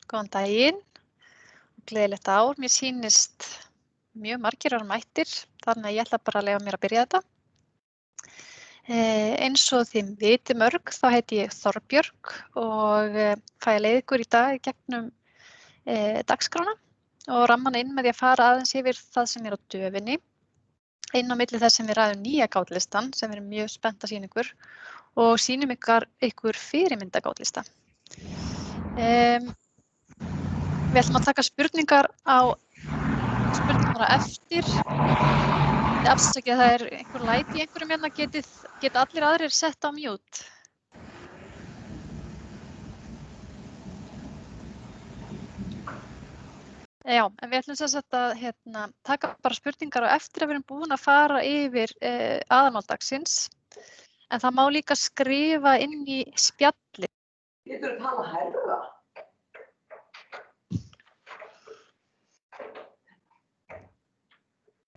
Góðan daginn og gleðilegt ár. Mér sýnist mjög margir ára mættir, þannig að ég ætla bara að leyfa mér að byrja þetta. Eins og þið vitið mörg, þá heiti ég Þorbjörg og fæ að leiða ykkur í dag í gegnum dagskrána og rammana inn með því að fara aðeins yfir það sem er á döfinni, inn á milli þess sem við ræðum nýja gátlistan, sem við erum mjög spennt að sýna ykkur, og sýnum ykkur fyrirmynda gátlista. Við ætlum að taka spurningar á eftir. Þið afsakið að það er einhver læti í einhverjum hérna, geta allir aðrir sett á mute. Já, en við ætlum sem sagt að taka bara spurningar á eftir að við erum búin að fara yfir aðalmál dagsins. En það má líka skrifa inn í spjalli. Getur þú tala hærra?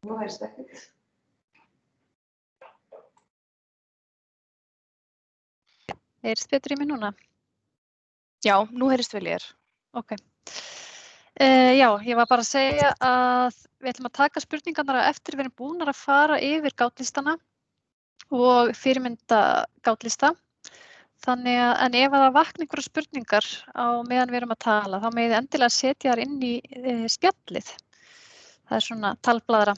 Nú heyrst ekkert. Heyrst betur í mig núna? Já, nú heyrist vel ég. Ok. Já, ég var bara að segja að við ætlum að taka spurningarnar á eftir við erum búnar að fara yfir gátlistana og fyrirmynda gátlista. Þannig að, en ef það vakna einhverjar spurningar á meðan við erum að tala, þá megið endilega setja þær inn í spjallið. Það er svona talblaðra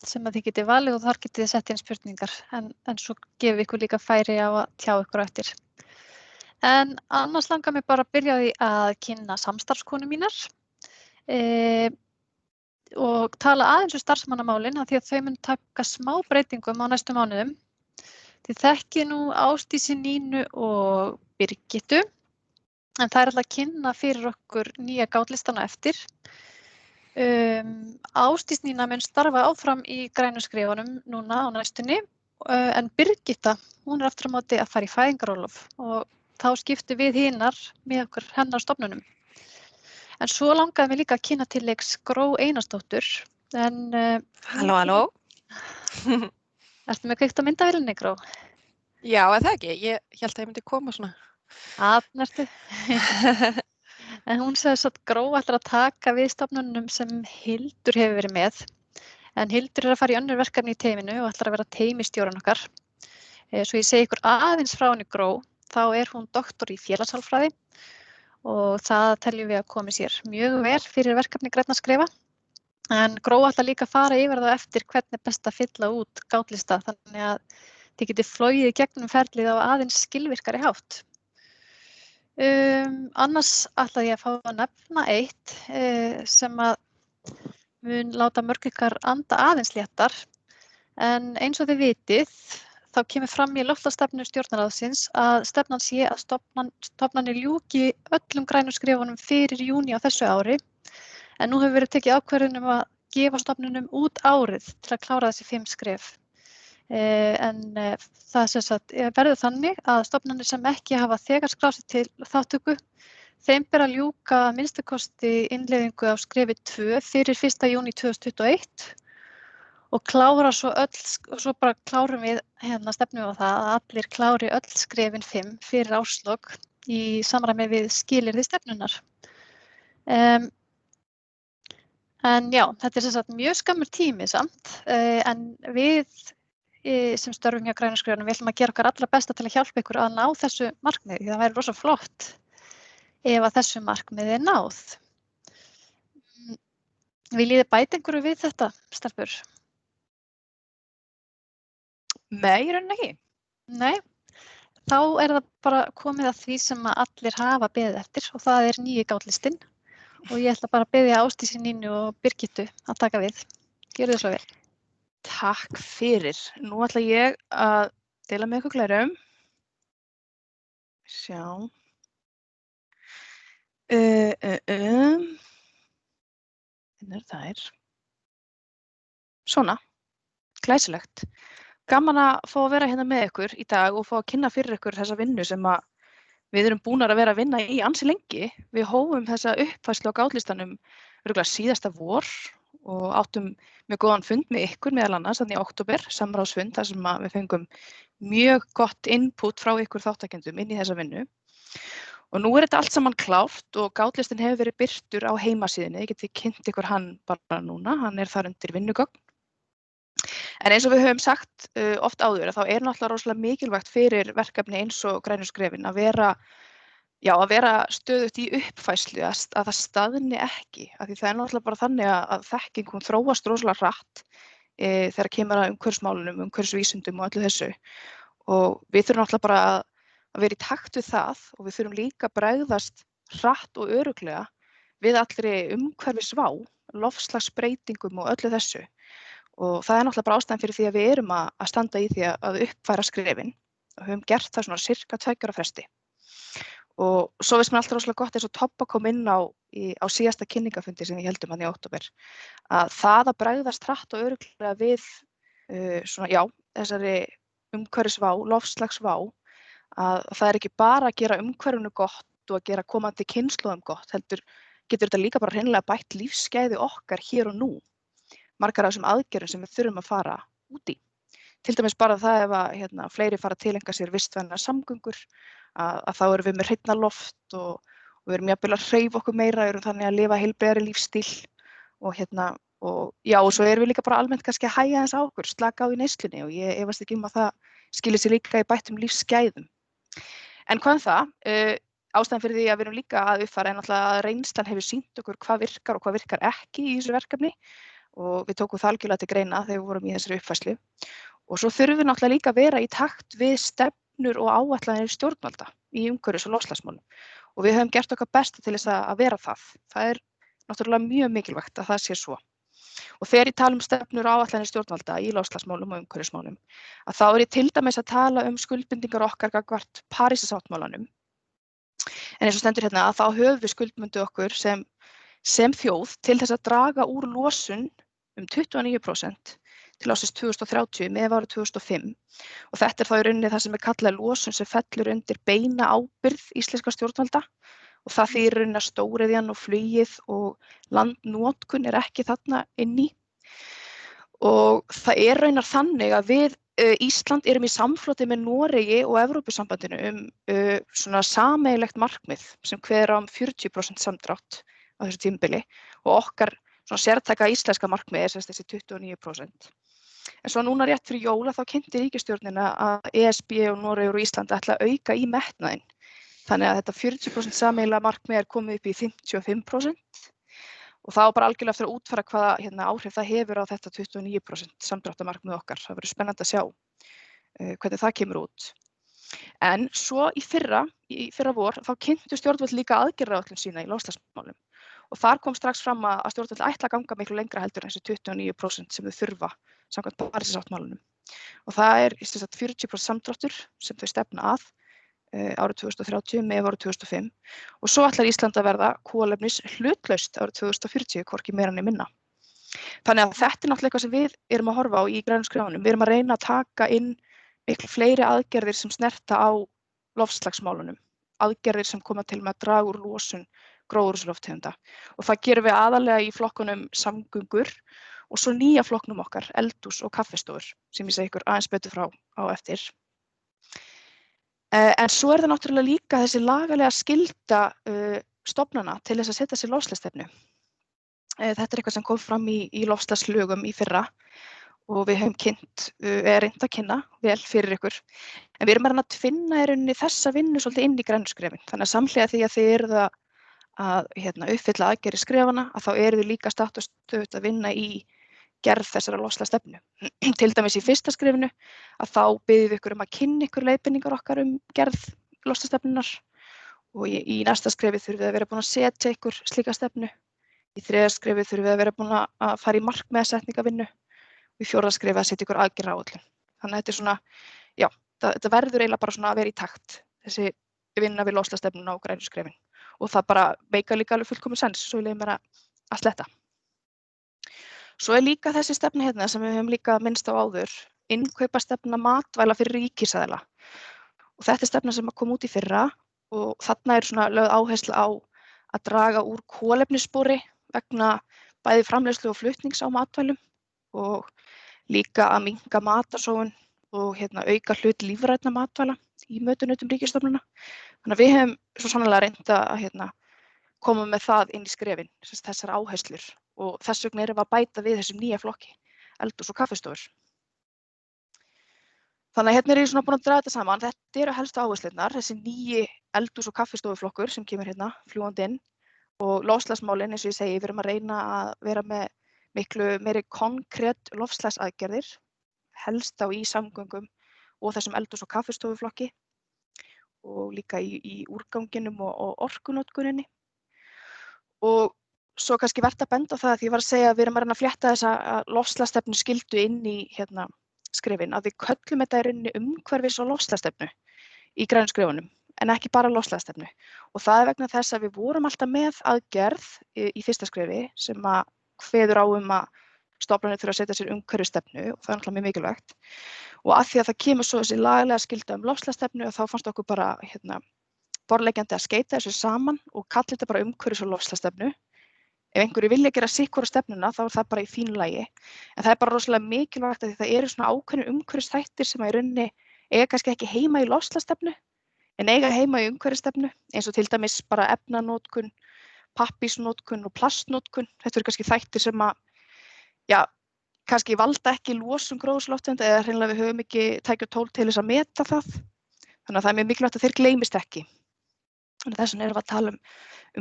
sem að þið getið valið og þar getið þið sett inn spurningar, en svo gefum við ykkur líka færi á að tjá ykkur á eftir. En annars langar mér bara að byrja á því að kynna samstarfskonu mínar og tala aðeins um starfsmannamálin af því að þau mun taka smá breytingum á næstu mánuðum. Þið þekkið nú Ásdísi, Nínu og Birgittu, en það er alltaf að kynna fyrir okkur nýja gátlistana eftir. Ásdís Nína mun starfa áfram í grænu skrifunum núna á næstunni, en Birgitta, hún er aftur á móti að fara í fæðingarorlof og þá skiptum við hinar með okkur hennar stofnunum. En svo langaði mig líka að kynna til leiks Gró Einarsdóttur, en... Halló, halló. Ertu með kveikt á myndavélinni, Gró? Já, er það ekki? Ég hélt að ég myndi koma svona. Þarna ertu. En hún sagði að Gró ætlar að taka við stofnunum sem Hildur hefur verið með. En Hildur er að fara í önnur verkefni í teyminu og ætlar að vera teymistjórinn okkar. Svo ég segi ykkur aðeins frá henni Gró, þá er hún doktor í félagssálfræði og það teljum við að komi sér mjög vel fyrir verkefni grænna skrifa. En Gró ætlar líka að fara yfir það eftir hvernig best að fylla út gátlista þannig að þið getið flogið gegnum ferlið á aðeins skilvirkari hátt. Annars ætla ég að fá að nefna eitt sem að mun láta mörg ykkar anda aðeins léttar, en eins og þið vitið þá kemur fram í loftslagsstefnu stjórnarráðsins að stefnan sé að stofnanir ljúki öllum grænum skrifunum fyrir júní á þessu ári, en nú hefur verið tekið ákvörðun að gefa stofnunum út árið til að klára þessi 5 skref. En það sem sagt verður þannig að stofnanir sem ekki hafa þegar skráð sig til þátttöku, þeim ber að ljúka að minnsta kosti innleiðingu á skrefi 2 fyrir 1. júní 2021 og klára svo svo bara klárum við stefnum á það að allir klári öll skrefin 5 fyrir árslok í samræmi við skilyrði stefnunnar. En já, þetta er sem sagt mjög skammur tími samt, en við sem störfum hjá grænu skrifunum, við ætlum að gera okkar allra besta til að hjálpa ykkur að ná þessu markmiði, því það væri rosa flott ef að þessu markmiði er náð. Viljið þið bæta einhverju við þetta, stelpur? Nei, í rauninni ekki. Nei, þá er það bara komið að því sem að allir hafa beðið eftir og það er nýji gátlistinn og ég ætla bara að beðja Ásdísi, Nínu og Birgittu að taka við. Gjörðu þið svo vel. Takk fyrir. Nú ætla ég að deila með ykkur glærum. Sjá. Þar þær. Svona. Glæsilegt. Gaman að fá að vera hérna með ykkur í dag og fá að kynna fyrir ykkur þessa vinnu sem að við erum búnar að vera að vinna í ansi lengi. Við hófum þessa uppfærslu á gátlistanum örugglega síðasta vor og áttum mjög góðan fund með ykkur meðal annars þannig í október, samráðsfund þar sem við fengum mjög gott input frá ykkur þáttakendum inn í þessa vinnu. Og nú þetta allt saman klárt og gátlistin hefur verið birtur á heimasíðunni. Ég geti kynnt ykkur hann bara núna, hann þar undir vinnugögn. En eins og við höfum sagt oft áður að þá náttúrulega rosalega mikilvægt fyrir verkefni eins og Grænu skrefin að vera stöðugt í uppfærslu, að það staðni ekki. Af því það náttúrulega bara þannig að þekking hún þróast rosalega hratt þegar kemur að umhverfismálunum, umhverfisvísindum og öllu þessu. Og við þurfum náttúrulega bara að vera í takt við það og við þurfum líka að bregðast hratt og örugglega við allri umhverfisvá, loftslagsbreytingum og öllu þessu. Og það náttúrulega bara ástæðan fyrir því að við erum að standa í því að uppfæra skrefin og höfum gert það svona sirka 2 ára fresti. Og svo finnst mér alltaf rosalega gott eins og Tobba kom inn á síðasta kynningafundi sem við heldum hann í október, að það að bregðast hratt og örugglega við þessari umhverfisvá, loftslagsvá, að það ekki bara að gera umhverfinu gott og að gera komandi kynslóðum gott, heldur getur þetta líka bara hreinlega bætt lífsgæði okkar hér og nú. Margar af þessum aðgerðum sem við þurfum að fara út í. Til dæmis bara það ef að fleiri fara að tileinka sér vistvænar samgöngur, að þá erum við með hreinna loft og við erum jafnvel að hreyfa okkur meira, erum þannig að lifa heilbrigðari lífsstíl og svo erum við líka bara almennt kannski að hægja aðeins á okkur, slaka á í neyslunni og ég efast ekki að það skilir sér líka í bættum lífsgæðum. En hvað það? Ástæðan fyrir því að við erum líka að uppfæra náttúrulega að reynslan hefur sýnt okkur hvað virkar og hvað virkar ekki í þessu verkefni. Og við tókum það algjörlega til greina þegar við vorum í þessari uppfærslu. Og svo þurfum við náttúrulega líka að vera í takt við stefnur og áætlanir stjórnvalda í umhverfis- og loftslagsmálum. Og við höfum gert okkar besta til þess að vera það. Það náttúrulega mjög mikilvægt að það sé svo. Og þegar ég tala stefnur og áætlanir stjórnvalda í loftslagsmálum og umhverfismálum, að þá ég til dæmis að tala skuldbindingar okkar gagnvart Parísarsáttmálanum. En eins og stendur hérna að þá höfum við skuldbundið okkur sem þjóð til þess að draga úr losun 29% til ársins 2030 með árið 2005 og þetta þá í rauninni það sem kallað losun sem fellur undir beina ábyrgð íslenskra stjórnvalda og það þýðir rauninni að stóriðjan og flugið og landnotkun ekki þarna inni og það raunar þannig að við Ísland erum í samfloti með Noregi og Evrópusambandinu svona sameiginlegt markmið sem kveður á 40% samdrátt á þessu tímabili og okkar svona sértæka íslenska markmið þessi 29%. En svo núna rétt fyrir jóla þá kynnti ríkisstjórnina að ESB og Noregur og Ísland ætla að auka í metnaðinn. Þannig að þetta 40% sameiginlega markmið komið upp í 55% og þá bara algjörlega eftir að útfæra hvaða áhrif það hefur á þetta 29% samdráttarmarkmið okkar. Það verður spennandi að sjá hvernig það kemur út. En svo í fyrra vor þá kynntu stjórnvöld líka aðgerðaáætlun sína í loftslagsmálum og þar kom strax fram að stjórnvöld ætla að ganga miklu lengra heldur en þessi 29% sem þau þurfa samkvæmt Parísarsáttmálanum. Og það 40% samdráttur sem þau stefna að árið 2030 með árið 2005 og svo ætlar Ísland að verða kolefnis hlutlaust árið 2040, hvorki meira né minna. Þannig að þetta náttúrulega eitthvað sem við erum að horfa á í Grænu skrefunum. Við erum að reyna að taka inn miklu fleiri aðgerðir sem snerta á loftslagsmálunum, aðgerðir sem koma til með að draga úr losun gróðurhúsalofttegunda og það gerum við aðalega í flokkunum samgöngur og svo nýja flokknum okkar, eldhús og kaffistofur sem ég segi ykkur aðeins betur frá á eftir. En svo það náttúrulega líka þessi lagalega skylda stofnana til þess að setja sér loftslagsstefnu. Þetta eitthvað sem kom fram í loftslagslögum í fyrra og við höfum reynt að kynna vel fyrir ykkur. En við erum að finna í rauninni þessa vinnu svolítið inn í Grænu skrefin. Þannig að samhliða því að þið eruð að uppfylla aðgerðir skrefana, að þá eruð þið líka statt og stöðugt að vinna í gerð þessara loftslagsstefnu. Til dæmis í fyrsta skrefinu að þá biðjum við ykkur að kynna ykkur leiðbeiningar okkar gerð loftslagsstefnunnar og í næsta skrefi þurfum við að vera búin að setja ykkur slíka stefnu. Í þriðja skrefi þurfum við að vera búin að fara í markmiðasetningavinnu og í fjórða skrefi að setja ykkur aðgerðaáætlun. Þannig að þetta svona, þetta verður eiginlega bara svona að vera í takt, þessi vinna við loftslagsstefnuna og Grænu skrefin. Og það bara meikar líka alveg fullkominn sens, svo ég leyfi mér að sletta. Svo líka þessi stefna hérna sem við höfum líka minnst á áður, innkaupastefna matvæla fyrir ríkisaðila. Og þetta stefna sem kom út í fyrra og þarna svona lögð áhersla á að draga úr kolefnisspori vegna bæði framleiðslu og flutnings á matvælum og líka að minnka matarsóun og auka hlut lífrænna matvæla í mötuneyti ríkisstofnana. Þannig að við höfum svo sannarlega reynt að koma með það inn í skrefin, þessar áherslur, og þess vegna erum við að bæta við þessum nýja flokki, eldhús og kaffistofur. Þannig að er ég svona búin að draga þetta saman. Þetta eru helstu áherslurnar, þessi nýji eldhús og kaffistofuflokkur sem kemur fljúgandi inn, og loftslagsmálin, eins og ég segi, við erum að reyna að vera með miklu meiri konkrét loftslagsaðgerðir, helst í samgöngum og þessum eldhús og kaffistofuflokki og líka í úrganginum og orkunotkuninni. Og svo kannski vert að benda á það, því ég var að segja að við erum að reyna að flétta þessa loftslagsstefnu skyldu inn í skrefin, að við köllum þetta í rauninni umhverfis- og loftslagsstefnu í grænu skrefunum, en ekki bara loftslagsstefnu. Og það vegna þess að við vorum alltaf með aðgerð í fyrsta skrefi sem að kveður á að stofnanir þurfa að setja sér umhverfisstefnu, og það er náttúrulega mjög mikilvægt. Og af því að það kemur svo þessi lagalega skylda loftslagsstefnu, og þá fannst okkur bara borðleggjandi að skeita þessu saman og kalla þetta bara umhverfis- og loftslagsstefnu. Ef einhverju vilja gera sitt hvora stefnuna, þá er það bara í fínu lagi. En það er bara rosalega mikilvægt að það eru svona ákveðnir umhverfisþættir sem í rauninni eiga kannski ekki heima í loftslagsstefnu, en eiga heima í umhverfisstefnu, eins og til dæmis bara efnanotkun, pappírsnotkun og plastnotkun. Þetta eru kannski þættir sem kannski valda ekki losun gróðurhúsalofttegunda, eða hreinlega við höfum ekki tæki og tól til þess að meta það. Þannig að það er mjög mikilvægt að þeir gleymist ekki. Þannig að þess vegna erum við að tala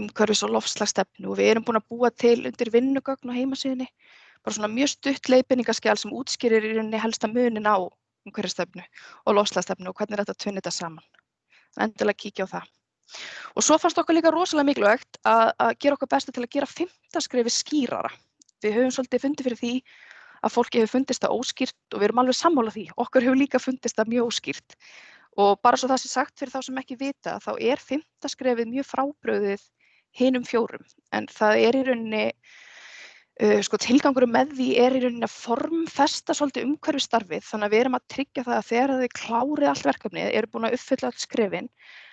umhverfis- og loftslagsstefnu, og við erum búin að búa til undir vinnugögn á heimasíðunni bara svona mjög stutt leiðbeiningaskjal sem útskýrir í rauninni helsta munin á umhverfisstefnu og loftslagsstefnu og hvernig er þetta að tvinna þetta saman. Endilega kíkja á það. Og svo fannst okkur líka rosalega mikilvægt að gera okkar besta til að gera 5. skrefið skýrara. Við höfum svolítið fundið fyrir því að fólki hefur fundist það óskýrt, og við erum alveg sammála því. Okkur hefur líka fundist það mjög óskýrt. Og bara svo það sé sagt fyrir þá sem ekki vita, þá er 5. skrefið mjög frábrugðið hinum 4. En það er í rauninni, tilgangurinn með því er í rauninni að formfesta svolítið umhverfisstarfið, þannig að við erum að tryggja það að þegar þið klárið allt verkefnið, eru búin að uppfylla allt skrefin,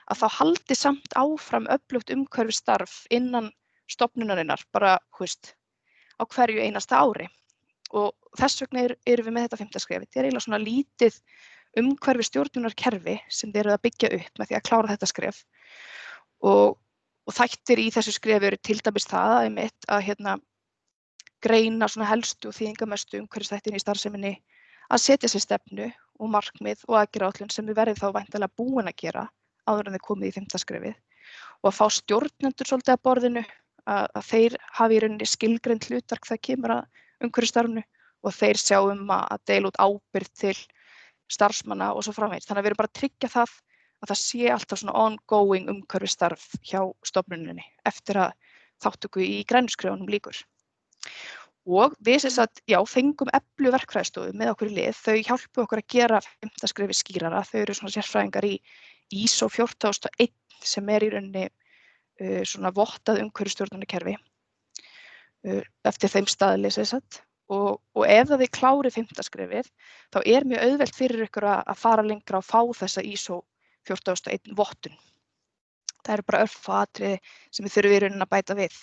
að þá haldi samt áfram öflugt umhverfisstarf innan stofnunarinnar, bara á hverju einasta ári. Og þess vegna erum við með þetta 5. skrefið. Þetta er eiginlega svona lítið umhverfisstjórnunarkerfi sem þeir eru að byggja upp með því að klára þetta skref. Og þættir í þessu skrefi eru til dæmis það að greina svona helstu og þýðingamestu umhverfisþættina í starfseminni, að setja sér stefnu og markmið og aðgerðaáætlun sem við verðum þá væntanlega búin að gera áður en þið komið í 5. skrefið, og að fá stjórnendur svolítið að borðinu, að þeir hafi í rauninni skilgreind hlutverk þegar kemur að umhverfisstarfinu, og þeir sjá að deila út ábyrgð til starfsmanna og svo framvegis. Þannig að við erum bara að tryggja það að það sé alltaf svona ongoing umhverfisstarf hjá stofnuninni eftir að þátttöku í grænu skrefunum lýkur. Og við fengum Eflu verkfræðistofu með okkur í lið. Þau hjálpu okkur að gera 5. skrefið skýrara. Þau eru svona sérfræðingar í ISO 14001 sem er í rauninni svona vottað umhverfisstjórnunarkerfi eftir þeim staðli og ef þið klárið 5. skrefið, þá er mjög auðvelt fyrir ykkur að fara lengra og fá þessa ISO 14001 vottun. Það eru bara örfá atriði sem við þurfum í rauninni að bæta við.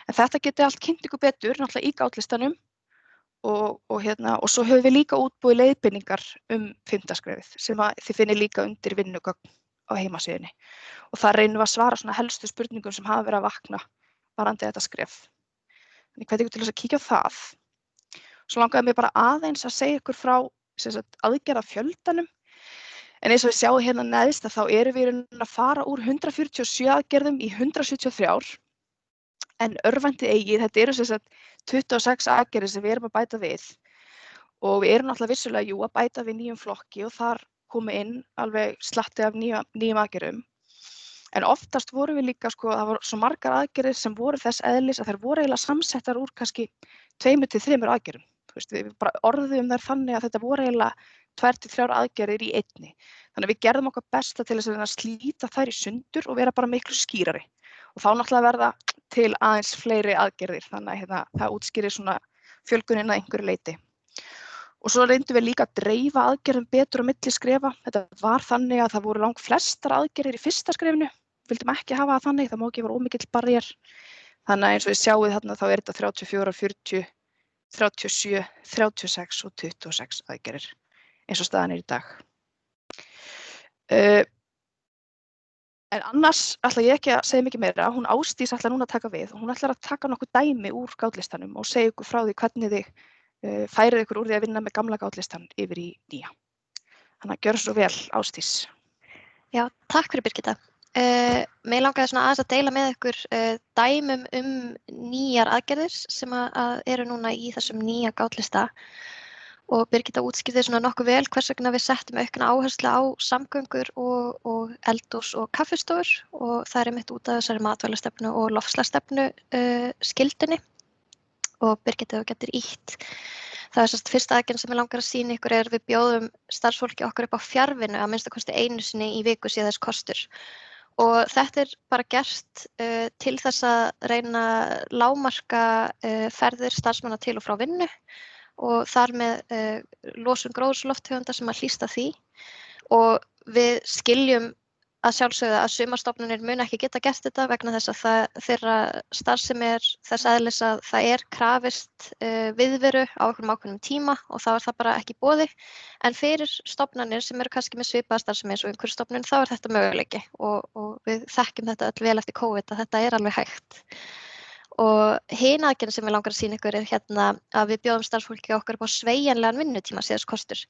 En þetta geti allt kynnt ykkur betur, náttúrulega í gátlistanum, og svo höfum við líka útbúið leiðbeiningar 5. skrefið sem þið finnir líka undir vinnugögn á heimasíðunni. Og það reynum við að svara svona helstu spurningum sem hafa verið að vakna varðandi þetta skref. Þannig hvet ykkur til þess að kíkja á það. Svo langaði mér bara aðeins að segja ykkur frá aðgerðafjöldanum. En eins og við sjáum neðst að þá erum við að fara úr 147 aðgerðum í 173. En örvendið eigið, þetta eru 26 aðgerðir sem við erum að bæta við. Og við erum náttúrulega vissulega að bæta við nýjum flokki, og þar komu inn alveg slatti af nýjum aðgerðum. En oftast voru við líka, það voru svo margar aðgerðir sem voru þess eðlis að þær voru eiginlega samsettar úr kannski 2 til 3 aðgerðum. Við bara orðum þær þannig að þetta voru eiginlega 2 til 3 aðgerðir í einni. Þannig að við gerðum okkar besta til þess að slíta þær í sundur og vera bara miklu skýrari. Og þá náttúrulega verða til aðeins fleiri aðgerðir, þannig að það útskýrir svona fjölgunina að einhverju leyti. Og svo reyndum við líka að dreifa aðgerðum betur á milli skrefa. Þetta var þannig að það voru langflestar aðgerðir í fyrsta skrefinu vildum ekki hafa það þannig, það má ekki vera ómikill barrier. Þannig að eins og þið sjáið þarna þá þetta 34, 40, 37, 36 og 26 aðgerðir eins og staðan í dag. En annars ætla ég ekki að segja mikið meira. Hún Ásdís ætlar núna að taka við og hún ætlar að taka nokkuð dæmi úr gátlistanum og segja ykkur frá því hvernig þið færið ykkur úr því að vinna með gamla gátlistan yfir í nýja. Þannig að gjörðu svo vel, Ásdís. Já, takk fyrir Birgitta. Mig langaði svona aðeins að deila með ykkur dæmum nýjar aðgerðir sem að eru núna í þessum nýja gátlista. Og Birgitta útskýrði svona nokkuð vel hvers vegna við settum aukna áherslu á samgöngur og eldhús og kaffistofur og það er einmitt út af þessari matvælastefnu og loftslagsstefnu skildinni og Birgitta þú getur ýtt. Það er fyrsta aðgerðin sem ég langar að sýna ykkur er við bjóðum starfsfólki okkar upp á fjarvinnu að minnsta kosti einu sinni í viku sé þess kostur. Og þetta er bara gert til þess að reyna lágmarka ferðir starfsmanna til og frá vinnu og þar með losun gróðurhúsalofttegunda sem að hlýsta því og við skiljum að sjálfsögðu að sumar stofnanir mun ekki geta gert þetta vegna þess að þeirra starfsemi er þess eðlis að það er krafist viðveru á einhverjum ákveðnum tíma og þá er það bara ekki í boði en fyrir stofnanir sem eru kannski með svipaða starfsemi eins og einhverjum stofnun þá er þetta möguleiki og við þekkjum þetta öll vel eftir COVID að þetta er alveg hægt. Og hin aðgerðin sem ég langar að sýna ykkur er hérna að við bjóðum starfsfólki okkar upp á sveigjanlegan vinnutíma sé þess kostur.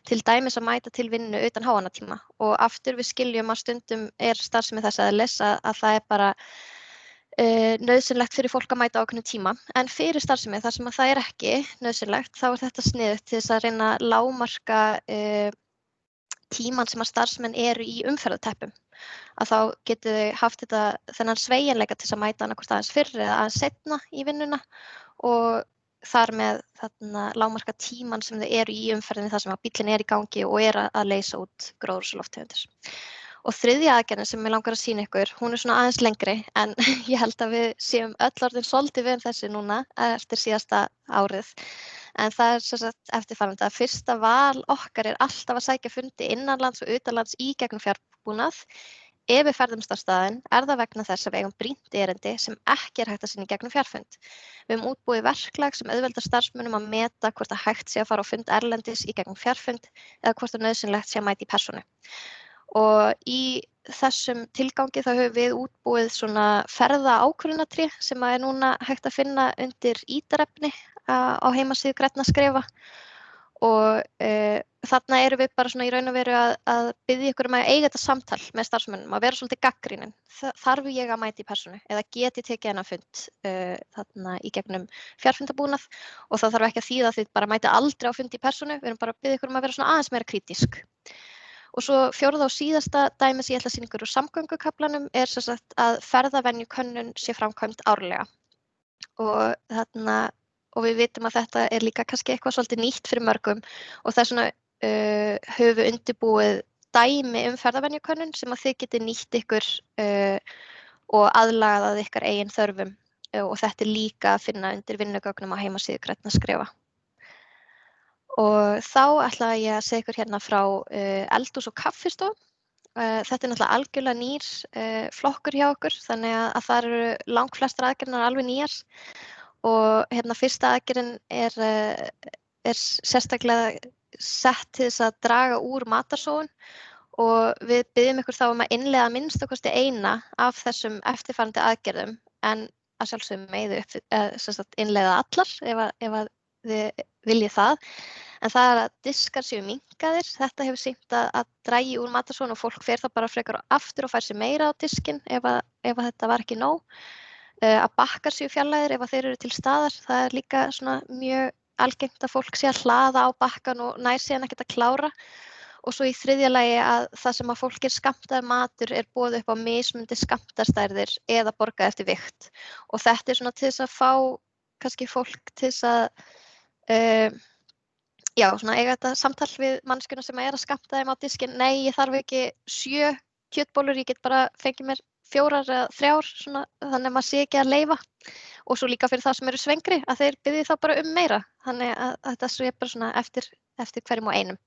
Til dæmis að mæta til vinnu utan háannatíma og aftur við skiljum að stundum er starfsemi þess eðlis að það er bara nauðsynlegt fyrir fólk að mæta á ákveðnum tíma. En fyrir starfsemi þar sem að það er ekki nauðsynlegt þá er þetta sniðugt til þess að reyna að lágmarka tíman sem að starfsmenn eru í umferðarteppum. Að þá getur þau haft þennan sveigjanleika til að mæta annað hvort aðeins fyrr eða aðeins seinna í vinnuna og þar með lágmarka tíman sem þau eru í umferðinni þar sem að bíllinn er í gangi og er að leysa út gróðurhúsalofttegundir. Og þriðja aðgerðin sem ég langar að sýna ykkur, hún er svona aðeins lengri en ég held að við séum öll orðin svolítið við þessi núna eftir síðasta árið. En það er sem sagt eftirfarandi að fyrsta val okkar er alltaf að sækja fundi innanlands og utanlands í gegnum fjárbúnað. Ef við ferðumst á staðinn er það vegna þess að við eigum brýnt erindi sem ekki er hægt að sinna í gegnum fjarfund. Við höfum útbúið verklag sem auðveldar starfsmönnum að meta hvort að hægt sé að fara á fund erlendis í gegnum fjarfund eða hvort að nauðsynlegt sé að mæta í persónu. Og í þessum tilgangi þá höfum við útbúið svona ferðaákvörðunartré sem er núna hægt að finna undir ítarefni á heimasíðu Grænna skrefa og þarna erum við bara svona í raun og veru að biðja ykkur að eiga þetta samtal með starfsmönnum, að vera svolítið gagnrýnin. Þarf ég að mæta í persónu eða get ég tekið þennan fund þarna í gegnum fjarfundabúnað og það þarf ekki að þýða að þið bara mæta aldrei á fund í persónu, við erum bara að biðja ykkur að vera svona aðeins meira krítísk. Og svo fjórða og síðasta dæmi sem ég ætla að sýna ykkur úr samgöngukaflanum er sem sagt að ferðavenjukönnun sé framkvæmd árlega. Og við vitum að þetta er líka kannski eitthvað svolítið nýtt fyrir mörgum og þess vegna höfum við undirbúið dæmi ferðavenjukönnun sem að þið getið nýtt ykkur og aðlagað að ykkar eigin þörfum og þetta er líka að finna undir vinnugögnum á heimasíðu Grænna skrefa. Og þá ætla ég að segja ykkur hérna frá eldhús og kaffistofu. Þetta er náttúrulega algjörlega nýr flokkur hjá okkur, þannig að það eru langflestar aðgerðirnar alveg nýjar. Og hérna fyrsta aðgerðin er sérstaklega sett til þess að draga úr matarsóun og við biðjum ykkur þá að innleiða minnstakosti eina af þessum eftirfarandi aðgerðum en að sjálfsögum megið innleiða allar ef að þið viljið það. En það er að diskar séu minnkaðir. Þetta hefur sýnt að dragi úr matarsóun og fólk fer þá bara frekar aftur og fær sér meira á diskinn ef að þetta var ekki nóg. Að bakkar séu fjarlægðir ef að þeir eru til staðar. Það er líka svona mjög algengt að fólk sé að hlaða á bakkan og nær síðan ekkert að klára. Og svo í þriðja lagi að það sem að fólk skammtaður matur er boðið upp á mismunandi skammtastærðir eða borgað eftir vigt. Og þetta er svona til þess að fá kannski fólk til þess að eiga þetta samtal við manneskjuna sem er að skammta þeim á diskinn. Nei, ég þarf ekki 7 kjötbollur, ég get bara fengið mér 4 eða 3, svona, þannig að maður sé ekki að leyfa. Og svo líka fyrir það sem eru svengri, að þeir biðji þá bara meira. Þannig að þetta sé bara svona eftir hverjum og einum.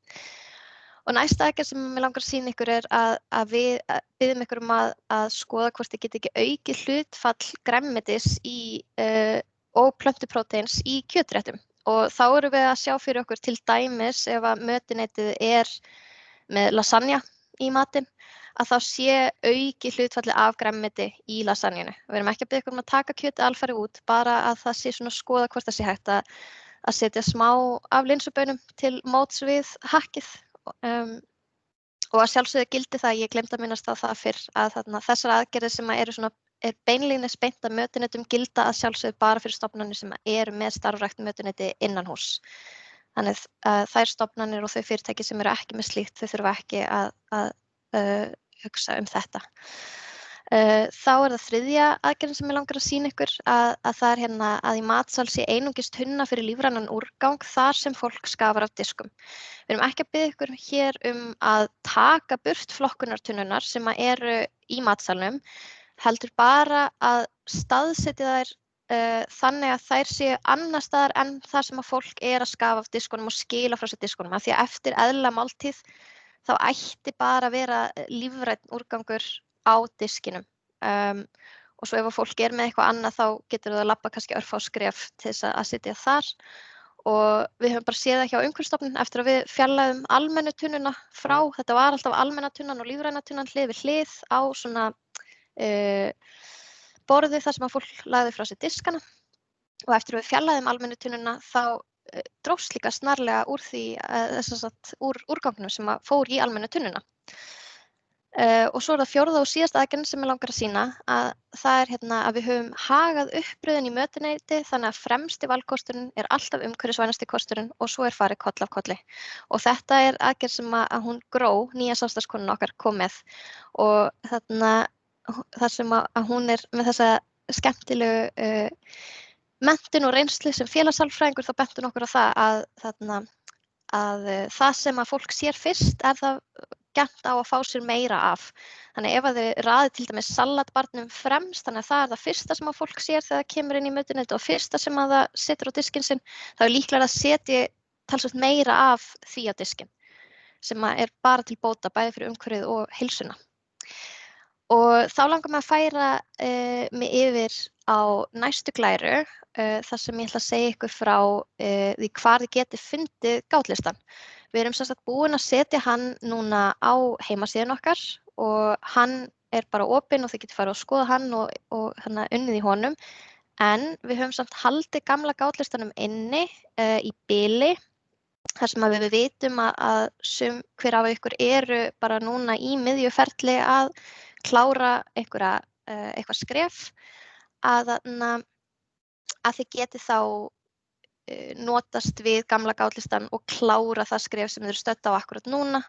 Og næsta aðgerð sem mig langar að sýna ykkur að við biðjum ykkur að skoða hvort þið geti ekki aukið hlutfall grænmetis og plöntupróteins í kjötréttum. Og þá erum við að sjá fyrir okkur til dæmis ef að mötuneytið með lasagna í matinn, að þá sé aukið hlutfalli af grænmeti í lasagninu. Við erum ekki að biðja ykkur að taka kjötið alfarið út, bara að það sé svona skoða hvort það sé hægt að setja smá af linsubaunum til móts við hakkið. Og að sjálfsögðu gildi það, ég glemdi að minnast á það fyrr, að þessar aðgerðir sem er beinlínis beint að mötuneytum gilda að sjálfsögðu bara fyrir stofnanir sem eru með starfrækt mötuneyti innan hús. Þannig þær stofnanir og þau fyrirtæki sem eru ekki með slíkt, þau þurfa ekki að hugsa þetta. Þá það þriðja aðgerðin sem ég langar að sýna ykkur að það hérna að í matsal sé einungis tunna fyrir lífrænan úrgang þar sem fólk skafar af diskum. Við erum ekki að biðja ykkur hér að taka burt flokkunartunnunar sem eru í matsalnum, heldur bara að staðsetja þær þannig að þær séu annars staðar en þar sem að fólk að skafa af diskunum og skila frá sér diskunum. Af því að eftir eðlilega máltíð þá ætti bara að vera lífrænn úrgangur á diskinum. Og svo ef að fólk með eitthvað annað þá getur það að labba kannski örfá skref til þess að sitja þar. Og við höfum bara séð það hjá Umhverfisstofnun eftir að við fjarlægðum almennu tunnuna frá, þetta var alltaf almenna tunnan og lífræna tunnan hlið við hlið á svona borði þar sem að fólk lagði frá sér diskana. Og eftir að við fjarlægðum almennu tunnuna þá dróst líka snarlega úr því, úr úrgangnum sem að fór í almennu tunnuna. Og svo það fjórða og síðasta aðgerðin sem ég langar að sýna að það að við höfum hagað uppröðin í mötuneyti þannig að fremsti valkosturinn alltaf umhverfisvænasti kosturinn og svo farið koll af kolli. Og þetta aðgerð sem að hún Gró, nýja samstarfskonan okkar, kom með og þar sem að hún með þessa skemmtilegu menntun og reynslu sem félagssálfræðingur, þá bentum okkur á það að það sem að fólk sér fyrst það gjarnt á að fá sér meira af. Þannig ef að þið raðið til dæmis salatbarnum fremst, þannig að það það fyrsta sem að fólk sér þegar það kemur inn í mötuneyti og fyrsta sem að það setur á diskinn sinn, þá líklega að setja talsvert meira af því á diskinn, sem að bara til bóta bæði fyrir umhverfið og heilsuna. Og þá langar mig að færa mig yfir á næstu glæru, þar sem ég ætla að segja ykkur frá því hvar þið getið fundið gátlistan. Við erum sem sagt búin að setja hann núna á heimasíðun okkar og hann bara opinn og þið getið farið að skoða hann og unnið í honum. En við höfum samt haldið gamla gátlistanum inni í bili, þar sem við vitum að hver af ykkur eru bara núna í miðjuferli að klára eitthvað skref, að þið getið þá notast við gamla gátlistan og klára það skref sem þið eru stödd á akkurat núna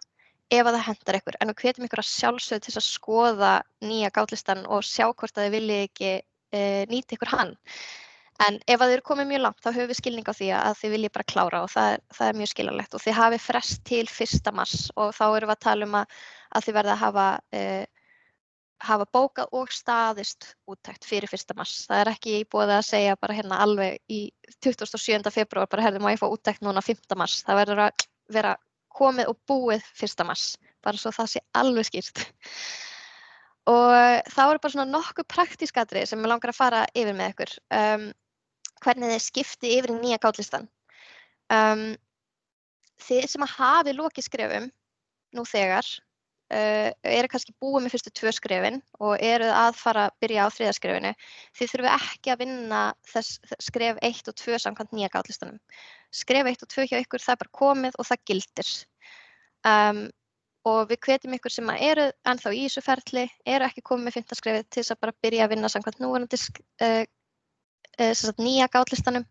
ef að það hentar ykkur. En við hvetjum ykkur að sjálfsögðu til að skoða nýja gátlistan og sjá hvort að þið viljið ekki nýta ykkur hann. En ef að þið eru komið mjög langt þá höfum við skilning á því að þið viljið bara klára og það mjög skiljanlegt. Og þið hafið frest til 1. mars og þá erum við að tala að þið verða að hafa bókað og staðist úttekt fyrir 1. mars. Það ekki í boði að segja bara alveg í 27. febrúar bara má ég fá úttekt núna 5. mars. Það verður að vera komið og búið 1. mars, bara svo það sé alveg skýrt. Og þá bara svona nokkuð praktísk atriði sem ég langar að fara yfir með ykkur. Hvernig þið skiptið yfir í nýja gátlistan. Þið sem að hafi lokið skrefum nú þegar, eru kannski búið með fyrstu 2 skrefin og eru að fara að byrja á 3. skrefinu. Þið þurfum ekki að vinna skref 1 og 2 samkvæmt nýja gátlistanum. Skref 1 og 2 hjá ykkur, það bara komið og það gildir. Og við hvetjum ykkur sem eru ennþá í þessu ferli, eru ekki komið með 5. skrefið til þess að bara byrja að vinna samkvæmt núverandi nýja gátlistanum.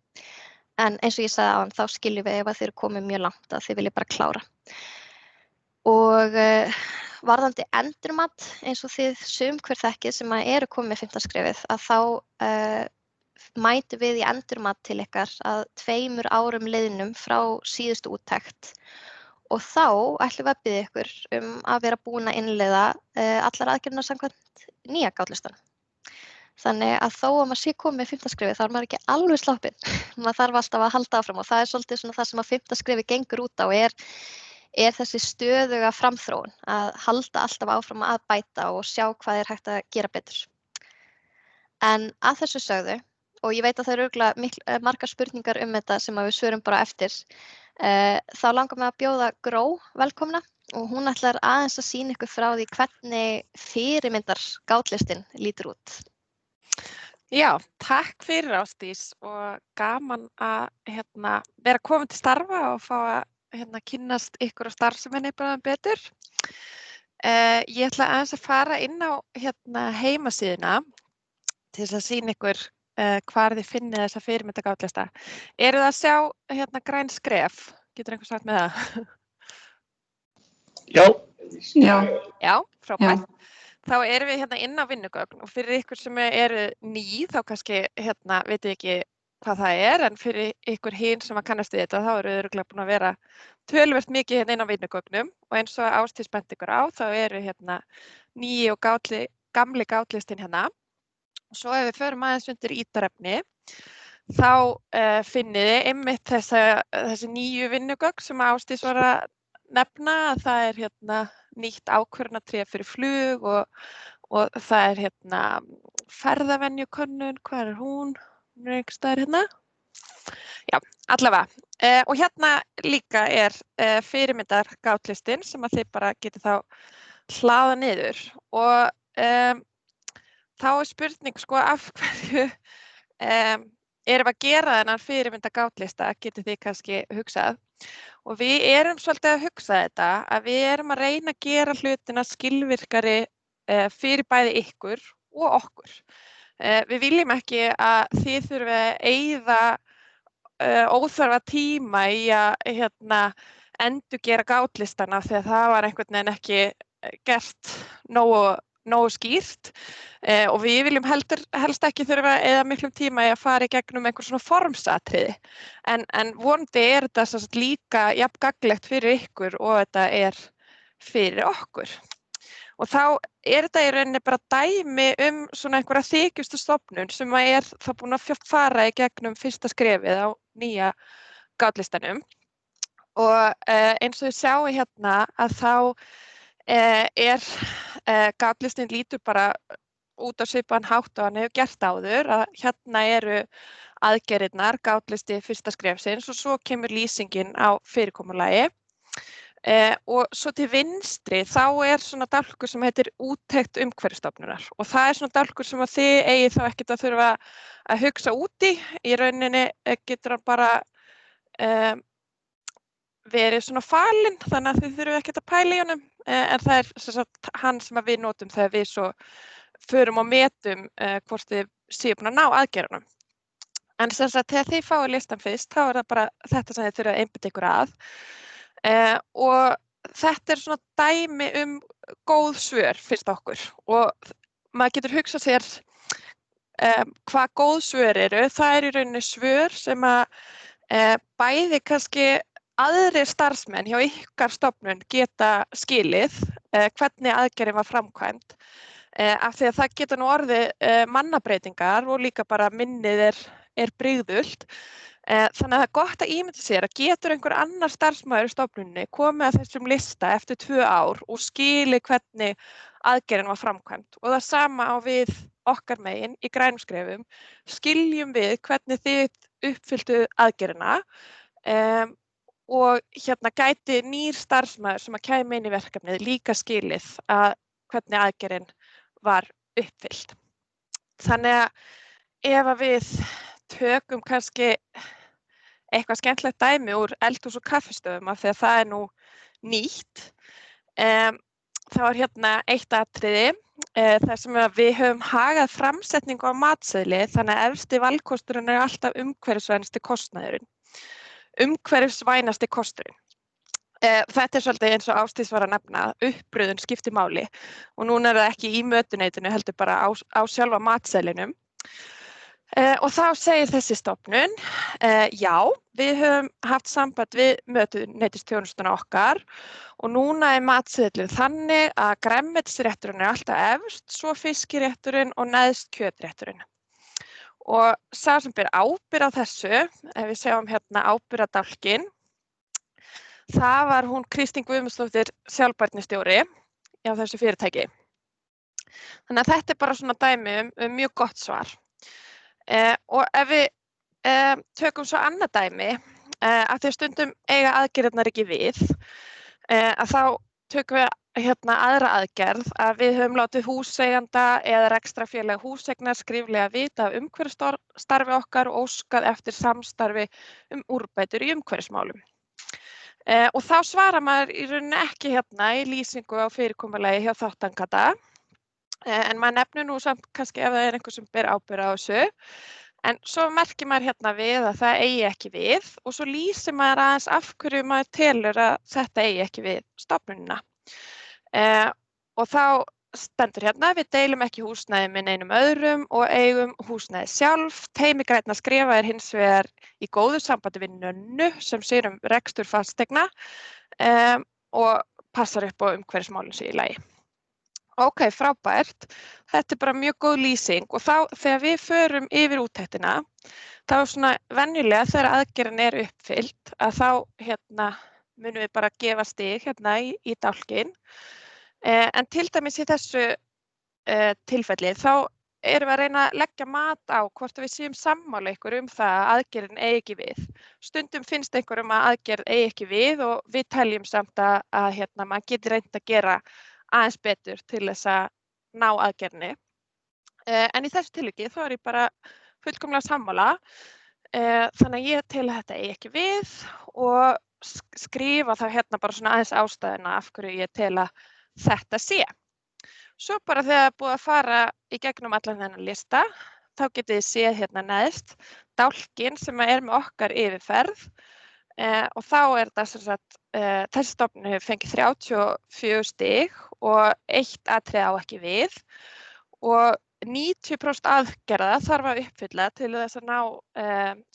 En eins og ég sagði áðan, þá skiljum við ef að þið eru komið mjög langt að þið viljið bara klára. Og varðandi endurmat, eins og þið hver þekkið sem eru komið með 5. skrefið, að þá mætum við í endurmat til ykkar að 2 árum liðnum frá síðustu úttekt. Og þá ætlum við að biðja ykkur að vera búin að innleiða allar aðgerðirnar samkvæmt nýja gátlistan. Þannig að þó að maður sé komið með 5. skrefið þá maður ekki alveg sloppinn. Maður þarf alltaf að halda áfram og það svolítið svona það sem að 5. skrefið gengur út á þessi stöðuga framþróun, að halda alltaf áfram að bæta og sjá hvað hægt að gera betur. En að þessu sögðu, og ég veit að það eru örugglega margar spurningar þetta sem við svörum bara eftir, þá langar mig að bjóða Gró velkomna og hún ætlar aðeins að sýna ykkur frá því hvernig fyrirmyndar gátlistinn lítur út. Já, takk fyrir Ásdís og gaman að vera komin til starfa og fá að kynnast ykkur og starfseminni bara betur. Ég ætla aðeins að fara inn á heimasíðuna til þess að sýna ykkur hvar þið finnið þessa fyrirmyndagátlista. Eruð að sjá græn skref? Getur einhver sagt með það? Já. Já, frábært. Þá erum við inn á vinnugögn og fyrir ykkur sem eru ný þá kannski vitið ekki hvað það en fyrir ykkur hin sem að kannast við þetta þá eru örugglega búin að vera töluvert mikið inn á vinnugögnum og eins og Ásdís benti ykkur á þá eru nýi og gamli gátlistin Svo ef við förum aðeins undir ítarefni þá finnið þið einmitt þessi nýju vinnugögn sem Ásdís var að nefna að það er nýtt ákvörðunartré fyrir flug og það er ferðavenjukönnun, hvað er hún? Hún er einhvers staðar Já, allavega. Og líka er fyrirmyndargátlistinn sem að þið bara getið þá hlaða niður og þá er spurning af hverju erum að gera þennan fyrirmyndagátlista, getið þið kannski hugsað. Og við erum svolítið að hugsa þetta, að við erum að reyna að gera hlutina skilvirkari fyrir bæði ykkur og okkur. Við viljum ekki að þið þurfi að eyða óþarfa tíma í að endurgera gátlistana því að það var einhvern veginn ekki gert nógu skýrt og við viljum helst ekki þurfa að eyða miklum tíma í að fara í gegnum einhver svona formsatriði. En vonandi er þetta líka jafn gagnlegt fyrir ykkur og þetta fyrir okkur. Og þá er þetta í rauninni bara dæmi svona einhverja þykjustu stofnun sem þá búin að fara í gegnum fyrsta skrefið á nýja gátlistanum. Og eins og þið sjáu að þá gátlistinn lítur bara út á svipaðan hátt og hann hefur gert áður að eru aðgerðirnar, gátlisti fyrsta skrefsins og svo kemur lýsingin á fyrirkomulagi. Og svo til vinstri þá svona dálkur sem heitir úttekt umhverfisstofnunar og það svona dálkur sem að þið eigið þá ekkert að þurfa að hugsa út í rauninni getur hann bara verið svona falinn þannig að þið þurfum ekkert að pæla í honum en það sem sagt hann sem við notum þegar við svo förum og metum hvort þið séu búin að ná aðgerðunum. En sem sagt þegar þið fáið listan fyrst þá það bara þetta sem þið þurfa að einbeita ykkur að og þetta svona dæmi góð svör fyrst okkur og maður getur hugsað sér hvað góð svör eru. Það í rauninni svör sem að bæði kannski aðrir starfsmenn hjá ykkar stofnun geta skilið hvernig aðgerðin var framkvæmd af því að það geta nú orðið mannabreytingar og líka bara minnið er brigðult. Þannig að það gott að ímynda sér að getur einhver annar starfsmaður í stofnunni komið að þessum lista eftir 2 ár og skili hvernig aðgerðin var framkvæmd og það sama á við okkar megin í grænum skrefum skiljum við hvernig þið uppfylltu aðgerðina og gæti nýr starfsmaður sem að kæmi inn í verkefnið líka skilið að hvernig aðgerðin var uppfyllt. Þannig að ef að við tökum kannski eitthvað skemmtilegt dæmi úr eldhús- og kaffistöðum af því að það nú nýtt. Þá eitt atriði þar sem við höfum hagað framsetningu á matseðli þannig að efsti valkosturinn alltaf umhverfisvænasti kostnaðurinn. Umhverfisvænasti kosturinn. Þetta svolítið eins og Ásdís var að nefna, uppröðun skiptir máli og núna það ekki í mötuneytinu heldur bara á sjálfa matseðlinum. Og þá segir þessi stofnun, já, við höfum haft samband við mötuneytisþjónustuna okkar og núna matseðlinn þannig að grænmetisrétturinn alltaf efst, svo fiskirétturinn og neðst kjötrétturinn. Og sá sem ber ábyrgð á þessu, ef við sjáum ábyrgðardálkinn, það var hún Kristín Guðmundsdóttir sjálfbærnistjóri á þessu fyrirtæki. Þannig að þetta bara svona dæmi mjög gott svar. Og ef við tökum svo annað dæmi, að því að stundum eiga aðgerðirnar ekki við, að þá tökum við aðra aðgerð að við höfum látið húseiganda eða rekstrarfélag húseignar skriflega vita af umhverfisstarfi okkar og óskað eftir samstarfi úrbætur í umhverfismálum. Og þá svarar maður í rauninni ekki í lýsingu á fyrirkomulagi hjá þátttakanda, en maður nefnir nú samt kannski ef það er einhver sem ber ábyrgð á þessu. En svo merkir maður við að það eigi ekki við og svo lýsir maður aðeins af hverju maður telur að þetta eigi ekki við stofnunina. Og þá stendur við deilum ekki húsnæði með neinum öðrum og eigum húsnæði sjálf. Teymi grænna skrifa hins vegar í góðu sambandi við Nönnu sem sér rekstur fasteigna og passar upp á umhverfismálin sér í lagi. Ok, frábært. Þetta bara mjög góð lýsing og þá þegar við förum yfir úttektina, þá svona venjulega þegar aðgerðin uppfyllt að þá munum við bara gefa stig í dálkinn. En til dæmis í þessu tilfelli þá erum við að reyna að leggja mat á hvort við séum sammála ykkur það að aðgerðin eigi ekki við. Stundum finnst einhverjum að aðgerð eigi ekki við og við teljum samt að maður geti reynt að gera aðeins betur til þess að ná aðgerðinni. En í þessu tilviki þá ég bara fullkomlega sammála. Þannig að ég tel að þetta eigi ekki við og skrifa þá bara svona aðeins ástæðuna af hverju ég tel að þetta sé. Svo bara þegar búið að fara í gegnum allan þennan lista, þá getið þið séð neðst dálkinn sem með okkar yfirferð. Og þá þetta sem sagt, þessi stofnun hefur fengið 34 stig og eitt atriði á ekki við og 90% aðgerða þarf að uppfylla til þess að ná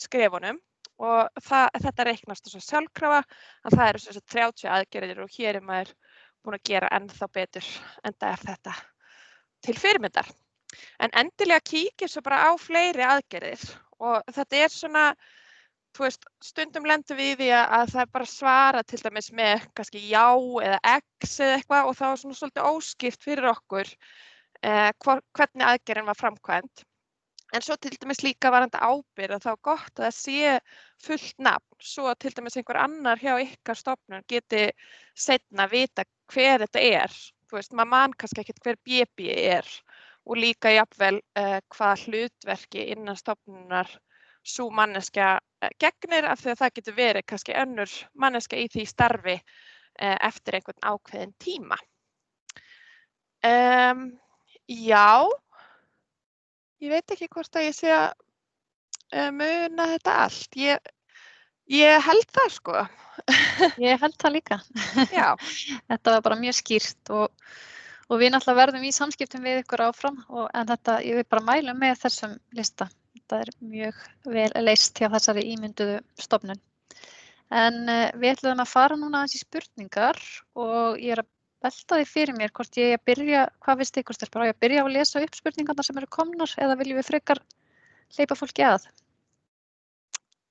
skrefunum og þetta reiknast svo sjálfkrafa að það eru 30 aðgerðir og hér maður búin að gera ennþá betur enda þetta til fyrirmyndar. En endilega kíkir svo bara á fleiri aðgerðir og þetta svona stundum lendum við í því að það bara svara til dæmis með kannski já eða x eða eitthvað og þá svona svolítið óskýrt fyrir okkur hvernig aðgerðin var framkvæmd. En svo til dæmis líka varðandi ábyrgð þá gott að það sé fullt nafn svo til dæmis einhver annar hjá ykkar stofnun geti seinna vita hver þetta maður man kannski ekkert hver BB og líka jafnvel hvað hlutverki innan stofnunar sú manneskja gegnir af því að það getur verið kannski önnur manneskja í því starfi eftir einhvern ákveðin tíma. Já, ég veit ekki hvort að ég sé að muna þetta allt. Ég held það sko. Ég held það líka. Já. Þetta var bara mjög skýrt og við náttúrulega verðum í samskiptum við ykkur áfram en þetta, ég vil bara mæla með þessum lista. Þetta mjög vel leyst hjá þessari ímynduðu stofnun. En við ætlum að fara núna aðeins í spurningar og ég að velta því fyrir mér hvort ég að byrja, hvað finnst ykkur stelpur, á ég að byrja á að lesa upp spurningarnar sem eru komnar eða viljum við frekar hleypa fólki að?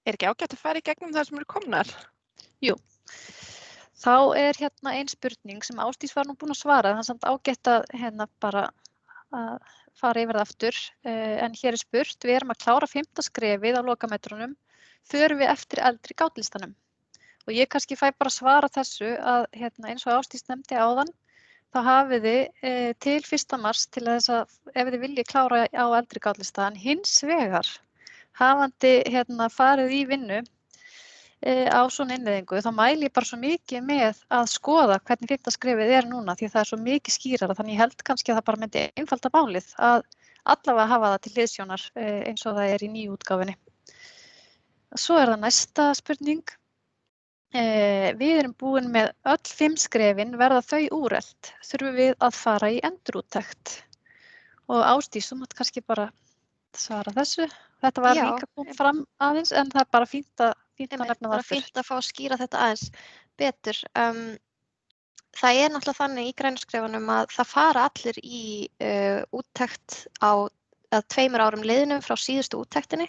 Ekki ágætt að fara í gegnum það sem eru komnar? Jú. Þá ein spurning sem Ásdís var nú búin að svara, það er samt ágætt að bara að fara yfir það aftur, en hér spurt, við erum að klára 5. skrefið á lokametrunum, förum við eftir eldri gátlistanum. Og ég kannski fæ bara svara þessu að eins og Ásdís nefndi áðan, þá hafið þið til 1. mars til þess að ef þið viljið klára á eldri gátlista, en hins vegar hafandi farið í vinnu á svona innleiðingu, þá mæli ég bara svo mikið með að skoða hvernig 5. skrefið núna því það svo mikið skýrara, þannig ég held kannski að það bara myndi einfalda málið að allavega hafa það til hliðsjónar eins og það í nýútgáfunni. Svo það næsta spurning. Við erum búin með öll 5 skrefin, verða þau úrelt? Þurfum við að fara í endurúttekt? Og Ásdís, þú mátt kannski bara svara þessu. Þetta var líka komið fram aðeins en það bara fínt að nefna það aftur. Fínt að fá að skýra þetta aðeins betur. Það náttúrulega þannig í grænskrefunum að það fara allir í úttekt á 2 árum liðnum frá síðustu úttektinni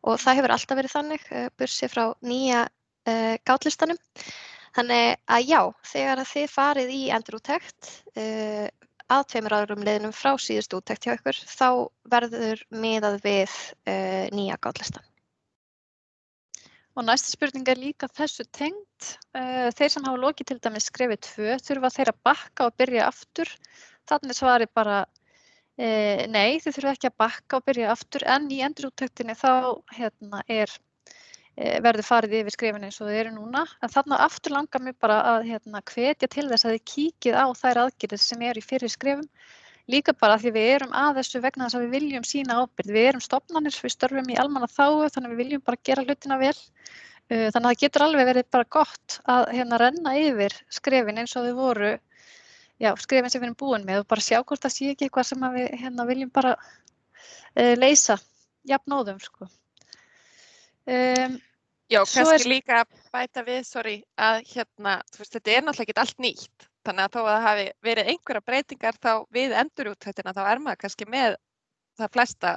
og það hefur alltaf verið þannig, bursið frá nýja gátlistanum. Þannig að já, þegar að þið farið í endurúttekt að 2 árum liðnum frá síðustu úttekt hjá ykkur, þá verður miðað við nýja gátlistan. Og næsta spurning líka þessu tengd. Þeir sem hafa lokið til dæmis skrefi 2, þurfa þeir að bakka og byrja aftur. Þannig svarið bara nei, þið þurfa ekki að bakka og byrja aftur, en í endurúttektinni þá verður farið yfir skrefin eins og þið eru núna. En þarna aftur langar mig bara að hvetja til þess að þið kíkið á þær aðgerðir sem eru í fyrri skrefum. Líka bara því við erum að þessu vegna þess að við viljum sýna ábyrgð. Við erum stofnanir, við störfum í almannaþágu, þannig að við viljum bara gera hlutina vel. Þannig að það getur alveg verið bara gott að renna yfir skrefin eins og þau voru, skrefin sem við erum búin með og bara sjá hvort það sé ekki eitthvað sem að við viljum bara leysa jafnóðum, sko. Já, kannski líka að bæta við, að þú veist, þetta er náttúrulega ekki allt nýtt. Þannig að þó að það hafi verið einhverja breytingar þá við endurúttektina, þá er maður kannski með það flesta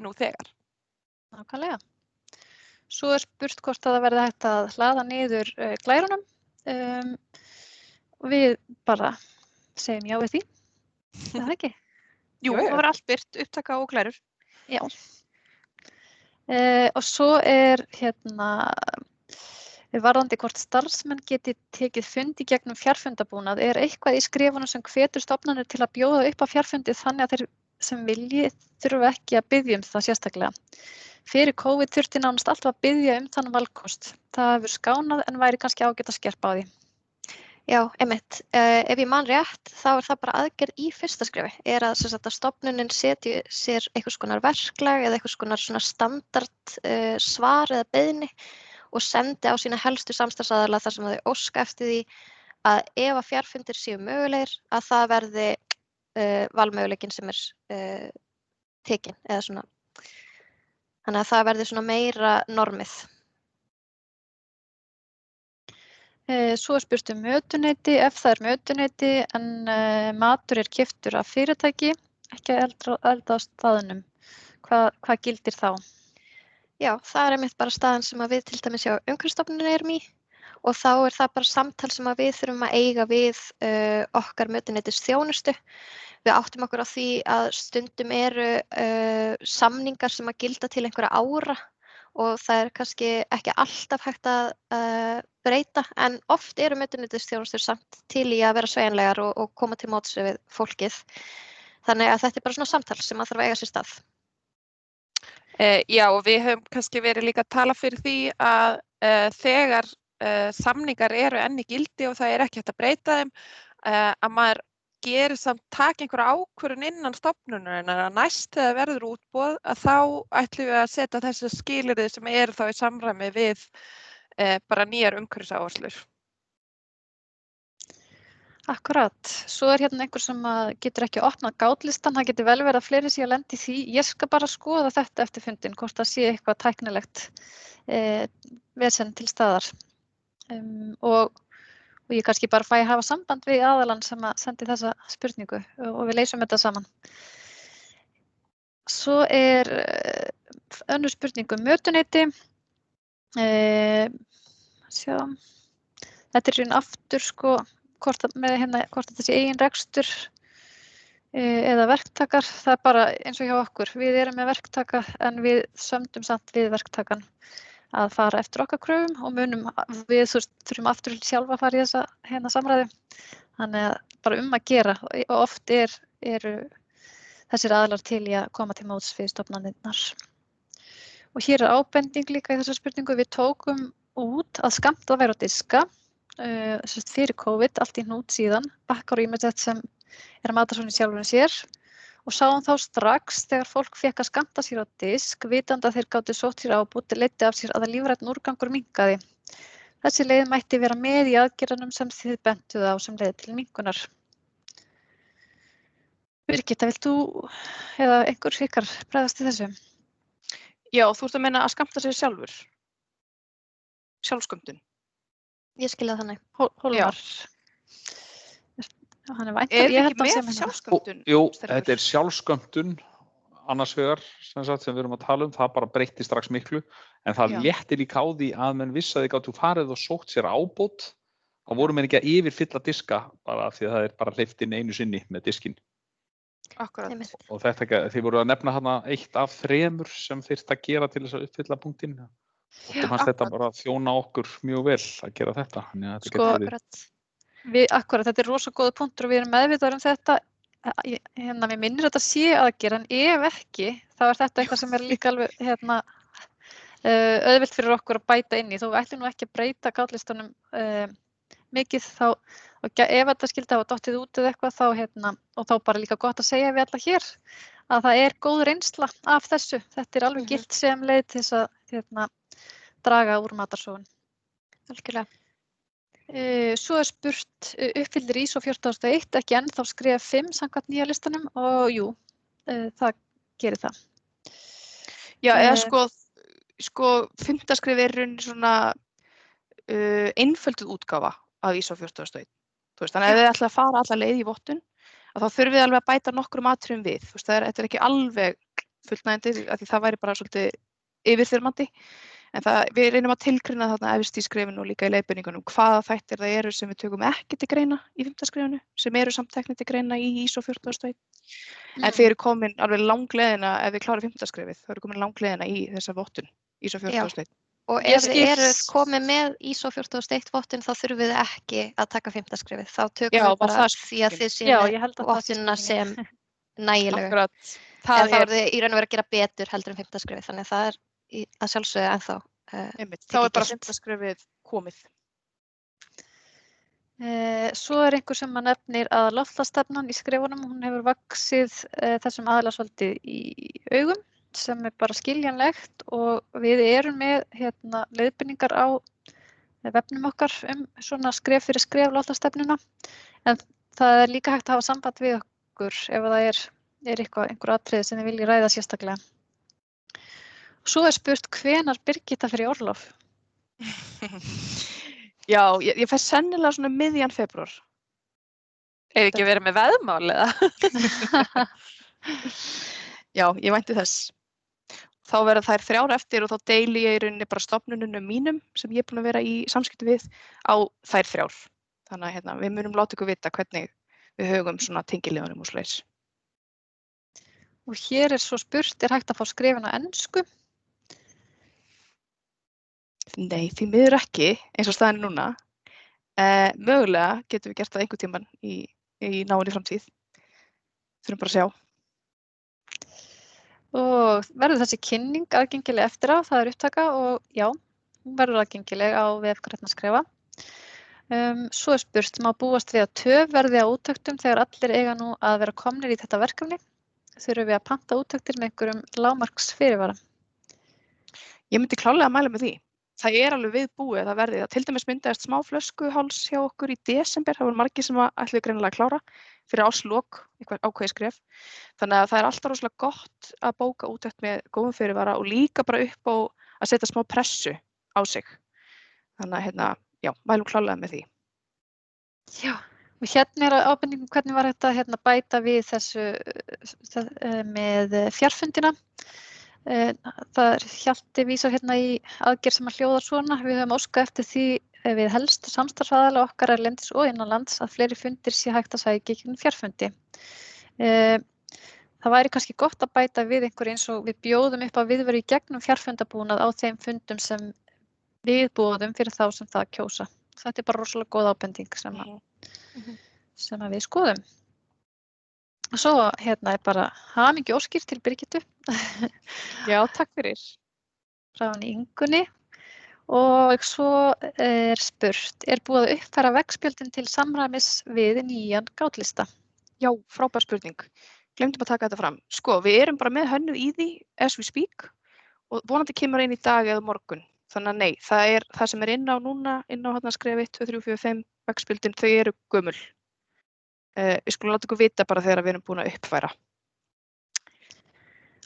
nú þegar. Nákvæmlega. Svo er spurt hvort að það verði hægt að hlaða niður glærunum. Og við bara segjum já við því. Er það ekki? Jú, það verður allt birt, upptaka og glærur. Já. Og svo er varðandi hvort starfsmenn geti tekið fundi gegnum fjarfundabúnað. Er eitthvað í skrefunum sem hvetur stofnanir til að bjóða upp á fjarfundi þannig að þeir sem vilji þurfa ekki að biðja það sérstaklega? Fyrir COVID þurfti nánast alltaf að biðja þann valkost. Það hefur skánað en væri kannski ágætt að skerpa á því. Já, einmitt. Ef ég man rétt, þá er það bara aðgerð í fyrsta skrefi. Er að stofnunin setji sér einhvers konar verklag eða einhvers konar svona standard svar eða beiðni og sendi á sína helstu samstarfsaðila þar sem þau óska eftir því að ef að fjarfundir séu mögulegir að það verði valmöguleikinn sem er tekinn eða svona. Þannig að það verði svona meira normið. Svo er spurt mötuneyti, ef það er mötuneyti en matur er keyptur af fyrirtæki, ekki elda á staðnum. Hvað gildir þá? Já, það er einmitt bara staðan sem að við til dæmis hjá Umhverfisstofnuninni erum í og þá er það bara samtal sem að við þurfum að eiga við okkar mötuneytisþjónustu. Við áttum okkur á því að stundum eru samningar sem að gilda til einhverja ára og það er kannski ekki alltaf hægt að breyta en oft eru mötuneytisþjónustur samt til í að vera sveigjanlegar og koma til móts við fólkið. Þannig að þetta er bara svona samtal sem að þarf að eiga sér stað. Já, og við höfum kannski verið líka að tala fyrir því að þegar samningar eru enn í gildi og það er ekki hægt að breyta þeim, að maður gerir samt taka einhverja ákvörðun innan stofnunarinnar að næst þegar verður útboð að þá ætlum við að setja þessi skilyrði sem eru þá í samræmi við bara nýjar umhverfisáherslur. Akkurat. Svo er einhver sem getur ekki opnað gátlistan, það getur vel verið að fleiri sé að lenda í því. Ég skal bara skoða þetta eftir fundin, hvort það sé eitthvað tæknilegt vesen til staðar. Og ég kannski bara fæ að hafa samband við aðalann sem að sendi þessa spurningu og við leysum þetta saman. Svo er önnur spurning mötuneyti. Þetta er raun aftur hvort þetta sé eigin rekstur eða verktakar. Það er bara eins og hjá okkur. Við erum með verktaka en við sömdum samt við verktakan að fara eftir okkar kröfum og við þurfum aftur sjálfa að fara í þessa samræðu. Þannig að bara að gera og oft eru þessir aðilar til í að koma til móts við stofnanirnar. Og hér er ábending líka í þessar spurningu. Við tókum út að skammtað væri á diska fyrir COVID, allt í hnút síðan, bakkar og ýmislegt sem er að mata svona í sjálfum sér og sáum þá strax þegar fólk fékk að skammta sér á disk, vitandi að þeir gátu sótt sér ábúti, leiddi af sér að lífrænn úrgangur minnkaði. Þessi leið mætti vera með í aðgerðunum sem þið bentuð á sem leið til minnkunar. Birgitta, vilt þú eða einhver ykkar bregðast í þessu? Já, þú ert að meina að skammta sér sjálfur. Sjálfskömmtun. Ég skil það þannig. Hólmar. Hann er væntur. Er ekki með sjálfskömmtun? Jú, þetta er sjálfskömmtun annars vegar sem við erum að tala um. Það bara breytti strax miklu. En það léttir líka á því að menn vissi að þið gátu farið og sótt sér ábót og voru mér ekki að yfirfylla diska bara af því að það er bara hleypt inn einu sinni með diskinn. Akkurat. Einmitt. Og þetta ekki, þið voru að nefna hana 1 af 3 sem þyrfti að gera til þess að uppfylla punktinn. Okkur fannst þetta bara þjóna okkur mjög vel að gera þetta. Þannig að þetta Sko, getur verið. Akkurat. Þetta er rosa góða punktur og við erum meðvitaðir þetta. Mér minnir þetta sé aðgerð, en ef ekki, þá er þetta eitthvað sem er líka alveg auðvelt fyrir okkur að bæta inn í. Þó við ætlum nú ekki að breyta gátlistunum mikið, og ef þetta skildi hafa dottið út eða eitthvað, þá, og þá bara líka gott að segja við alla hér að það er góð reynsla af þessu. Þetta er alveg gilt sem leið til þess að draga úr matarsóun. Algjörlega. Svo er spurt, uppfyllir ISO 14001 ekki ennþá skref 5 samkvæmt nýja listanum, og jú, það gerir það. Já, eða sko 5. skref er rauninni svona einfölduð útgáfa af ISO 14001. Þannig að ef þið ætla að fara alla leið í vottun, þá þurfum við alveg að bæta nokkrum atriðum við. Þetta er ekki alveg fullnægjandi, af því það væri bara svolítið yfirþyrmandi. En við reynum að tilgreina þarna efst í skrefinu og líka í leiðbeiningunum hvaða þættir það eru sem við tökum ekki til greina í 5. skrefinu, sem eru samt teknir til greina í ISO 14001. En þið eru komin alveg langleiðina, ef við klárum 5. skrefið, þá eru komin langleiðina í þessa vottun, ISO 14001. Og ef þið eruð komið með ISO 14001 vottun, þá þurfum við ekki að taka 5. skrefið. Þá tökum við bara því að þið séu vottunina sem nægilega. En þá eru þið í raun og veru að gera betur heldur en 5. skrefið, þannig að það er að sjálfsögðu ennþá. Þá er bara 5. skrefið komið. Svo er einhver sem nefnir að loftslagsstefnan í skrefunum, hún hefur vaxið þessum aðallega svolítið í augum, sem er bara skiljanlegt, og við erum með leiðbeiningar á vefnum okkar svona skref fyrir skref loftslagsstefnuna, en það er líka hægt að hafa samband við okkur ef það er einhver atriði sem þið viljið ræða sérstaklega. Svo er spurt hvenær Birgitta fer í orlof? Já, ég fer sennilega svona miðjan febrúar. Ef ekki verið með veðmál eða? Já, ég vænti þess. Þá verða þær 3 eftir og þá deili ég í rauninni bara stofnunum mínum sem ég er búin að vera í samskipti við á þær 3. Þannig að við munum láta ykkur vita hvernig við högum svona tengiliðunum og svoleiðis. Og hér er svo spurt, er hægt að fá skrefin á ensku? Nei, því miður ekki, eins og staðan núna. Mögulega getum við gert það einhvern tímann í náinni framtíð. Þurfum bara að sjá. Og verður þessi kynning aðgengileg eftir á, það er upptaka, og já, hún verður aðgengileg á vef Grænna skrefa. Svo er spurt, má búast við að töf verði á úttektum þegar allir eiga nú að vera komnir í þetta verkefni? Þurfum við að panta úttektir með einhverjum lágmarks fyrirvara? Ég myndi klárlega að mæla með því. Það er alveg viðbúið að það verði. Það til dæmis myndaðist smá flöskuháls hjá okkur í desember. Það voru margir sem ætluðu greinilega að klára fyrir árslok, eitthvað ákveðið skref. Þannig að það er alltaf rosalega gott að bóka úttekt með góðum fyrirvara og líka bara upp á að setja smá pressu á sig. Þannig að já, mælum klárlega með því. Já, og hérna er ábendingum hvernig var þetta bæta við þessu með fjarfundina. Það er Hjalti vísar í aðgerð sem að hljóðar svona. Við höfum óskað eftir því við helstu samstarfsaðila okkar erlendis og innanlands að fleiri fundir sé hægt að sækja í fjarfundi. Það væri kannski gott að bæta við einhver eins og við bjóðum upp að viðveru í gegnum fjarfundabúnað á þeim fundum sem við búðum fyrir þá sem það kjósa. Þetta er bara rosalega góð ábending sem að við skoðum. Og svo er bara hamingju óskir til Birgittu. Já, takk fyrir. Frá henni Ingunni. Og svo er spurt, er búið að uppfæra veggspjöldin til samræmis við nýjan gátlista? Já, frábær spurning. Glemdum að taka þetta fram. Sko, við erum bara með hönnuð í því as we speak og vonandi kemur einn í dag eða morgun. Þannig að nei, það sem er inn á núna, inn á skref 1, 2, 3, 4, 5 veggspjöldin, þau eru gömul. Við skulum láta ykkur vita bara þegar við erum búin að uppfæra.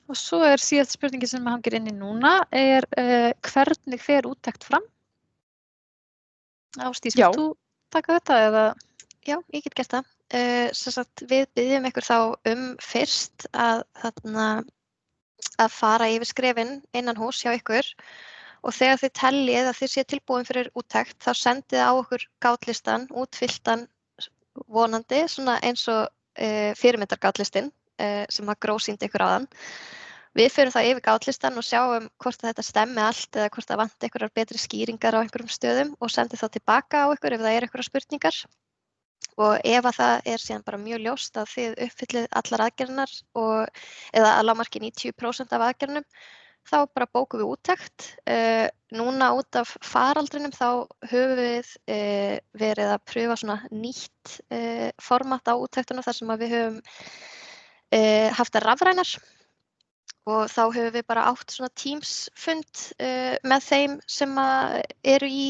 Og svo er síðasta spurningin sem hangir inn í núna, er hvernig fer úttekt fram? Ásdís, vilt þú taka þetta eða? Já, ég get gert það. Við byggjum ykkur þá fyrst að fara yfir skrefin innan hús hjá ykkur og þegar þið tellið að þið séu tilbúin fyrir úttekt þá sendið á okkur gátlistan, útfylltan vonandi, svona eins og fyrirmyndargátlistin sem að Gró sýndi ykkur áðan. Við förum það yfir gátlistan og sjáum hvort að þetta stemmi allt eða hvort það vanti einhverjar betri skýringar á einhverjum stöðum og sendi þá tilbaka á ykkur ef það einhverjar spurningar. Og ef að það síðan bara mjög ljóst að þið uppfyllið allar aðgerðirnar eða að lágmarki 90% af aðgerðunum, þá bara bókum við úttekt. Núna út af faraldrinum þá höfum við verið að pröfa svona nýtt format á úttektuna þar sem að við höfum haft það rafrænar. Og þá höfum við bara átt svona Teams-fund með þeim sem eru í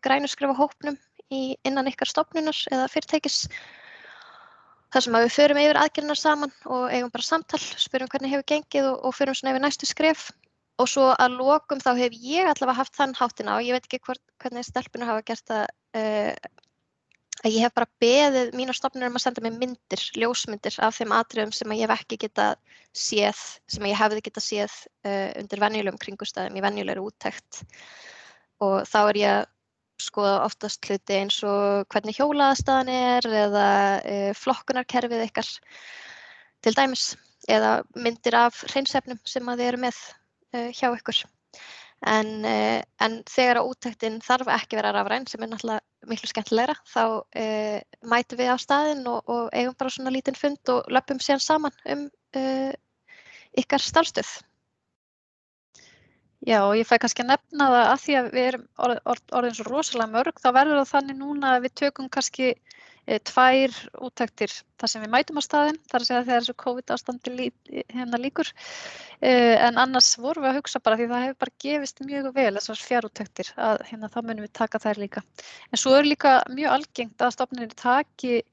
grænuskrifahópnum innan ykkar stofnunar eða fyrirtækis. Þar sem við förum yfir aðgerðirnar saman og eigum bara samtal, spyrjum hvernig hefur gengið og förum svona yfir næstu skref. Og svo að lokum þá hef ég allavega haft þann háttina og ég veit ekki hvernig stelpunir hafa gert það, að ég hef bara beðið mínar stofnunir að senda mér myndir, ljósmyndir af þeim atriðum sem ég hef ekki getað séð, sem ég hefði getað séð undir venjulegum kringumstæðum í venjulegri úttekt. Og þá ég að skoða oftast hluti eins og hvernig hjólaðastaðan eða flokkunarkerfið ykkar til dæmis, eða myndir af hreinsefnum sem þið eru með hjá ykkur. En þegar úttektin þarf ekki vera rafræn, sem náttúrulega miklu skemmtilegra, þá mætum við á staðinn og eigum bara svona lítinn fund og löpum síðan saman ykkar starfsstöð. Já, og ég fæ kannski að nefna það að því að við erum orðin svo rosalega mörg, þá verður það þannig núna að við tökum kannski 2 úttektir þar sem við mætum á staðinn, þar að segja þegar þessu COVID-ástandi líkur. En annars vorum við að hugsa bara því það hefur bara gefist mjög vel þessar fjárúttektir að þá munum við taka þær líka. En svo líka mjög algengt að stofnunir taki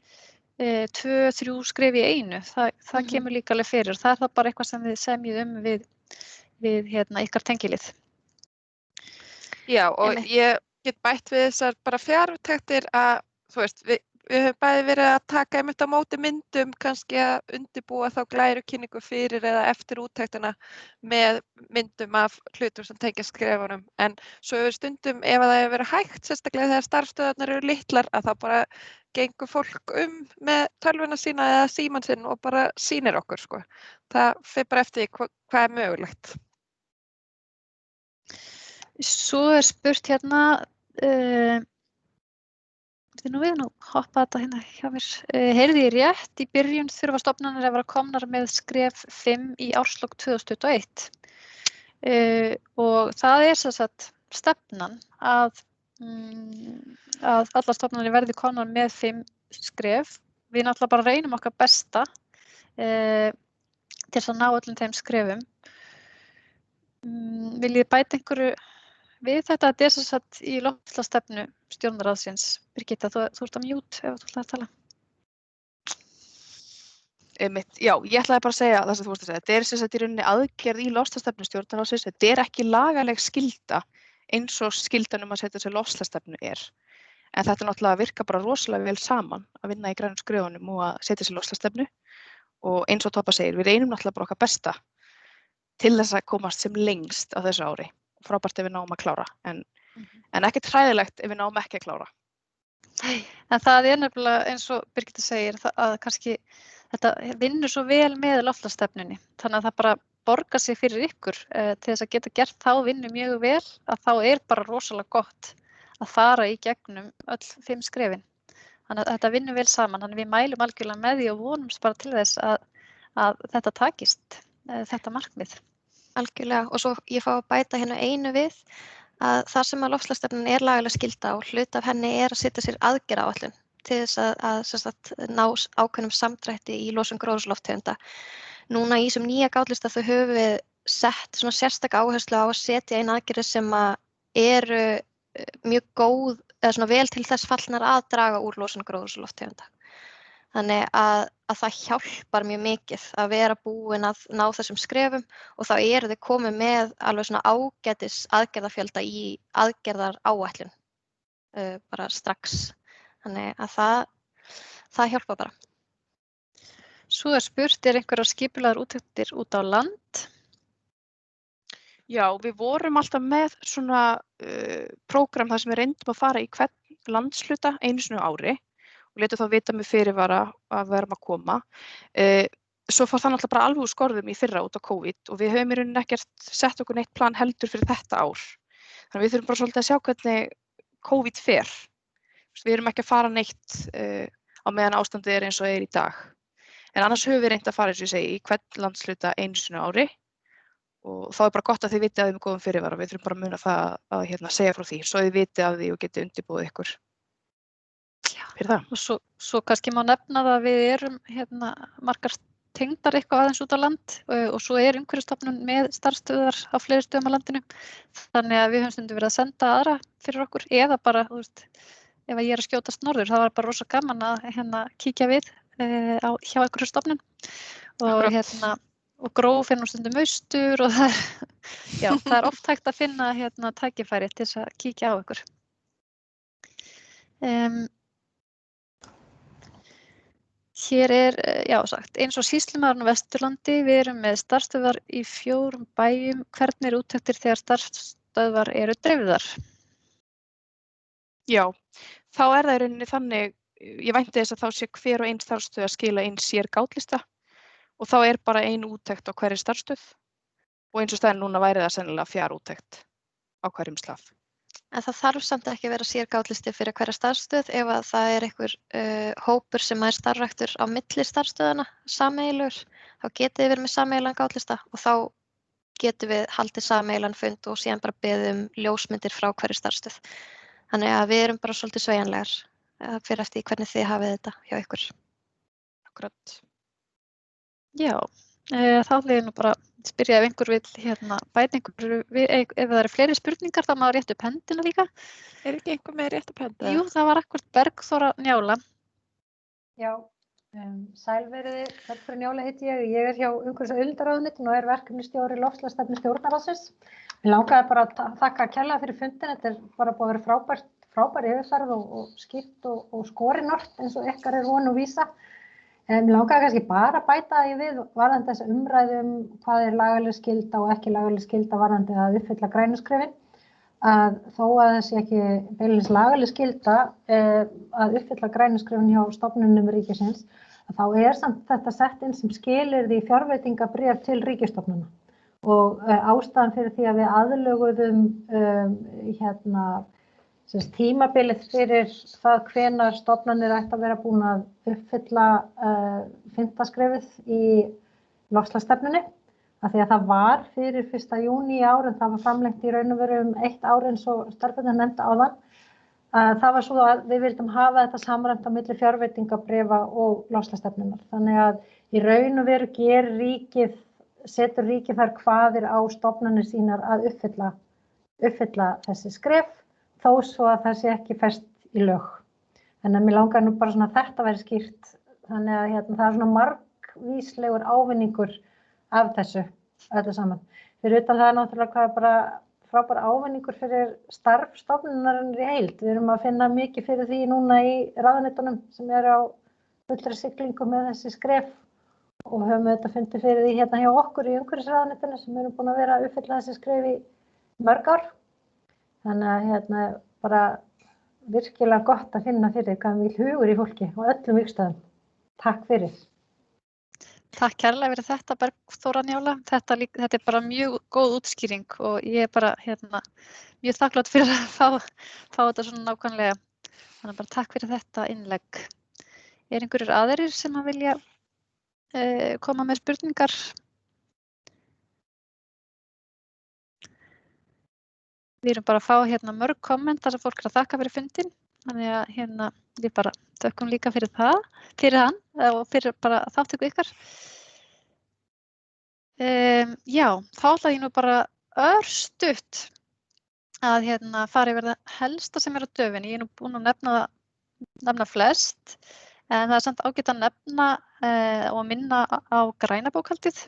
2-3 skref í einu. Það kemur líka alveg fyrir og það það bara eitthvað sem við semjum við ykkar tengilið. Já, og ég get bætt við þessar bara fjárúttektir að, þú veist, við höfum bæði verið að taka einmitt á móti myndum, kannski að undirbúa þá glærukynningu fyrir eða eftir úttektina með myndum af hlutum sem tengjast skrefunum. En svo stundum, ef það hefur verið hægt, sérstaklega þegar starfsstöðvarnar eru litlar, að þá bara gengur fólk með tölvuna sína eða símann sinn og bara sýnir okkur, sko. Það fer bara eftir hvað er mögulegt. Svo spurt hérna, nú hoppa þetta hérna hjá mér. Heyrði ég rétt, í byrjun þurfa stofnanir að vera komnar með skref 5 í árslok 2021. Og það sem sagt stefnan að allar stofnanir verði komnar með 5 skref. Við náttúrulega bara reynum okkar besta til að ná öllum þeim skrefum. Viljið bæta einhverju við þetta? Þetta sem sagt í loftslagsstefnu stjórnarráðsins. Birgitta, þú ert á mute ef þú ætlar að tala. Já, ég ætlaði bara að segja það sem þú varst að segja. Þetta sem sagt í rauninni aðgerð í loftslagsstefnu stjórnarráðsins. Þetta ekki lagaleg skylda eins og skyldan að setja sér loftslagsstefnu En þetta náttúrulega virkar bara rosalega vel saman að vinna í grænum skrefunum og að setja sér loftslagsstefnu. Og eins og Toppa segir, við reynum náttúrulega bara okkar besta til þess að komast sem lengst á þessu ári. Frábært ef við náum að klára, en ekkert hræðilegt ef við náum ekki að klára. En það nefnilega eins og Birgitta segir að kannski þetta vinnur svo vel með loftslagsstefnunni. Þannig að það bara borgar sig fyrir ykkur til þess að geta gert þá vinnu mjög vel að þá bara rosalega gott að fara í gegnum öll 5 skrefin. Þannig að þetta vinnur vel saman. Þannig að við mælum algjörlega með því og vonumst bara til þess að þetta takist, þetta markmið. Algjörlega, og svo ég fá að bæta hérna einu við að það sem að loftslagsstefnan lagaleg skylda og hluti af henni að setja sér aðgerðaáætlun til þess að ná ákveðnum samdrætti í losun gróðurhúsalofttegunda. Núna í þessum nýja gátlista þau höfum við sett svona sérstaka áherslu á að setja inn aðgerðir sem eru mjög góð eða svona vel til þess fallnar að draga úr losun gróðurhúsalofttegunda. Þannig að það hjálpar mjög mikið að vera búin að ná þessum skrefum og þá þið komið með alveg svona ágætis aðgerðafjölda í aðgerðaráætlun bara strax. Þannig að það hjálpar bara. Svo spurt, einhverjar skipulagðar úttektir út á land? Já, við vorum alltaf með svona prógram þar sem við reyndum að fara í hvern landshluta einu sinni á ári og letum þá vita með fyrirvara að við erum að koma. Svo fór það náttúrulega bara alveg úr skorðum í fyrra út á COVID og við höfum í rauninni ekkert sett okkur neitt plan heldur fyrir þetta ár. Þannig að við þurfum bara svolítið að sjá hvernig COVID fer. Við erum ekki að fara neitt á meðan ástandið er eins og er í dag. En annars höfum við reynt að fara, eins og ég segi, í hvern landshluta einu sinni á ári. Og þá er bara gott að þið vitið að þið með góðum fyrirvara. Við þurfum bara að muna það að segja frá því, svo þið vitið af því og getið undirbúið ykkur fyrir það. Og svo kannski má nefna það að við erum margar tengdar eitthvað aðeins út á land og svo er Umhverfisstofnun með starfsstöðvar á fleiri stöðum á landinu. Þannig að við höfum stundum verið að senda aðra fyrir okkur eða bara, þú veist, ef ég er að skjótast norður, það var bara rosa gaman að kíkja við hjá einhverju stofnun og gróf nú stundum austur og það er oft hægt að finna tækifæri til þess að kíkja á ykkur. Hér er, sagt, eins og sýslumaðurinn á Vesturlandi, við erum með starfsstöðvar í 4 bæjum. Hvernig er úttektir þegar starfsstöðvar eru dreifðar? Já, þá er það í rauninni þannig, ég vænti þess að þá sé hver og ein starfsstöð að skila inn sér gátlista og þá er bara ein úttekt á hverri starfsstöð og eins og staðinn núna væri það sennilega fjárúttekt á hverjum slaf. En það þarf samt ekki að vera sérgátlisti fyrir hverja starfsstöð ef að það er einhver hópur sem er starfræktur á milli starfsstöðana, sameiginlegur, þá getið þið verið með sameiginlegan gátlista og þá getum við haldið sameiginlegan fund og síðan bara beðið ljósmyndir frá hverju starfsstöð. Þannig að við erum bara svolítið sveigjanlegar fyrir eftir hvernig þið hafið þetta hjá ykkur. Akkurat. Já, þá ætla ég nú bara að spyrja ef einhver vill bæta einhverju við, ef það eru fleiri spurningar þá má rétt upp hendina líka. Er ekki einhver með rétt upp hendina? Jú, það var akkúrat Bergþóra Njála. Já, sælveriði, Bergþóra Njála heiti ég. Ég er hjá Umhverfis- og auðlindaráðuneytinu og er verkefnisstjóri loftslagsstefnu Stjórnarráðsins. Mér langaði bara að þakka kærlega fyrir fundin. Þetta er bara búið að vera frábær yfirferð og skýrt og skorinort eins og ykkar er von og vísa. Mér langaði kannski bara að bæta því við varðandi þessa umræðu hvað er lagaleg skylda og ekki lagaleg skylda varðandi að uppfylla grænuskrefin. Að þó að þessi ekki beinlínis lagaleg skylda að uppfylla grænuskrefin hjá stofnunum ríkisins, þá er samt þetta sett inn sem skilyrði í fjárveitingabréf til ríkisstofnana. Og ástæðan fyrir því að við aðlöguðum tímabilið fyrir það hvenær stofnanir ætti að vera búin að uppfylla 5. skrefið í loftslagsstefnunni. Af því að það var fyrir 1. júní í ár en það var framlengt í raun og veru 1 ár eins og starfsmenn nefndu áðan. Það var svo að við vildum hafa þetta samræmt á milli fjárveitingabréfa og loftslagsstefnunnar. Þannig að í raun og veru setur ríkið þar kvaðir á stofnanir sínar að uppfylla þessi skref. Þó svo að það sé ekki fest í lög. Þannig að mér langar nú bara svona að þetta væri skýrt. Þannig að það er svona margvíslegur ávinningur af þessu öllu saman. Fyrir utan það er náttúrulega hvað bara frábær ávinningur fyrir starf stofnunarinnar í heild. Við erum að finna mikið fyrir því núna í ráðuneytunum sem eru á fullri siglingu með þessi skref og höfum auðvitað fundið fyrir því hjá okkur í umhverfisráðuneytinu sem erum búin að vera að uppfylla þessi skref í mörg ár. Þannig að bara virkilega gott að finna fyrir hvað mikil hugur í fólki og öllum vígstöðum. Takk fyrir. Takk kærlega fyrir þetta Bergþóra Njála. Þetta er bara mjög góð útskýring og ég er bara mjög þakklát fyrir að fá þetta svona nákvæmlega. Þannig bara takk fyrir þetta innlegg. Er einhverjir aðrir sem að vilja koma með spurningar? Við erum bara að fá mörg komment þar sem fólk er að þakka fyrir fundin. Þannig að við bara þökkum líka fyrir hann og fyrir bara þáttöku ykkar. Já, þá ætla ég nú bara örstutt að fara yfir það helsta sem er á döfinni. Ég er nú búin að nefna flest, en það er samt ágætt að nefna og minna á græna bókhaldið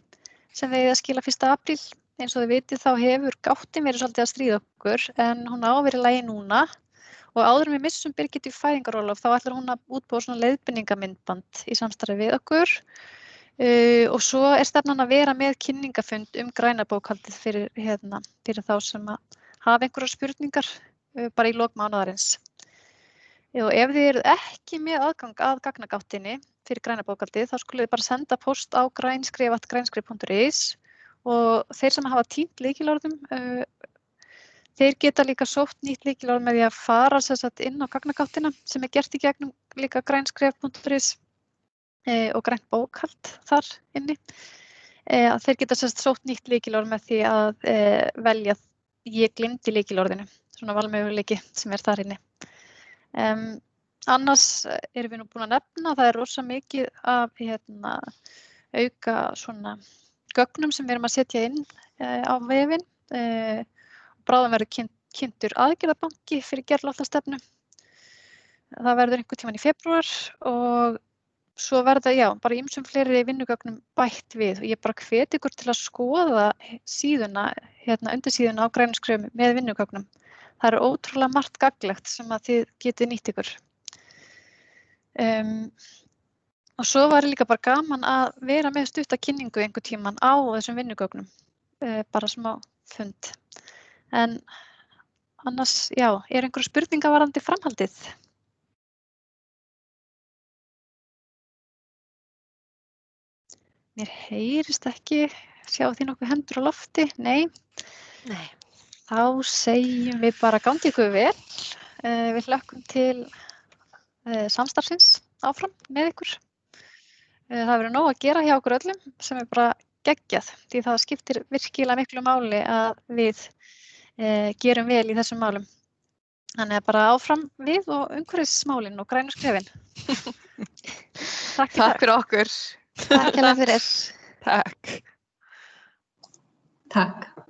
sem við að skila 1. apríl. Eins og þið vitið þá hefur gáttin verið svolítið að stríða okkur en hún á verið í lagi núna og áður en við missum Birgittu í fæðingarorlof þá ætlar hún að útbúa svona leiðbeiningamyndband í samstarfi við okkur Og svo stefnan að vera með kynningafund græna bókhaldið fyrir þá sem að hafa einhverjar spurningar bara í lok mánaðarins. Og ef þið eruð ekki með aðgang að gagnagáttinni fyrir græna bókhaldið, þá skulið þið bara senda post á grænskref@grænskref.is og þeir sem hafa týnt lykilorðum, þeir geta líka sótt nýtt lykilorð með því að fara inn á gagnagáttina sem gert í gegnum líka grænskref.is og grænt bókhald þar inni. Þeir geta sótt nýtt lykilorð með því að velja ég gleymdi lykilorðinu, svona valmöguleiki sem þar inni. Annars erum við nú búin að nefna, það rosa mikið af auka svona gögnum sem við erum að setja inn á vefinn. Bráðum verður kynntur aðgerðabanki fyrir gerð loftslagsstefnu. Það verður einhvern tímann í febrúar og svo verða, bara ýmsum fleiri vinnugögnum bætt við og ég bara hvet ykkur til að skoða síðuna, undirsíðuna á grænum skrefum með vinnugögnum. Það ótrúlega margt gagnlegt sem að þið getið nýtt ykkur. Og svo var líka bara gaman að vera með stutta kynningu einhvern tímann á þessum vinnugögnum, bara smá fund. En annars, einhverjar spurningar varðandi framhaldið? Mér heyrist ekki, sjá því nokkuð hendur á lofti, nei. Þá segjum við bara gangi ykkur vel. Við hlökkum til samstarfsins áfram með ykkur. Það verður nóg að gera hjá okkur öllum sem bara geggjað, því það skiptir virkilega miklu máli að við gerum vel í þessum málum. Þannig að bara áfram við og umhverfismálin og grænu skrefin. Takk fyrir okkur. Takk fyrir. Takk. Takk.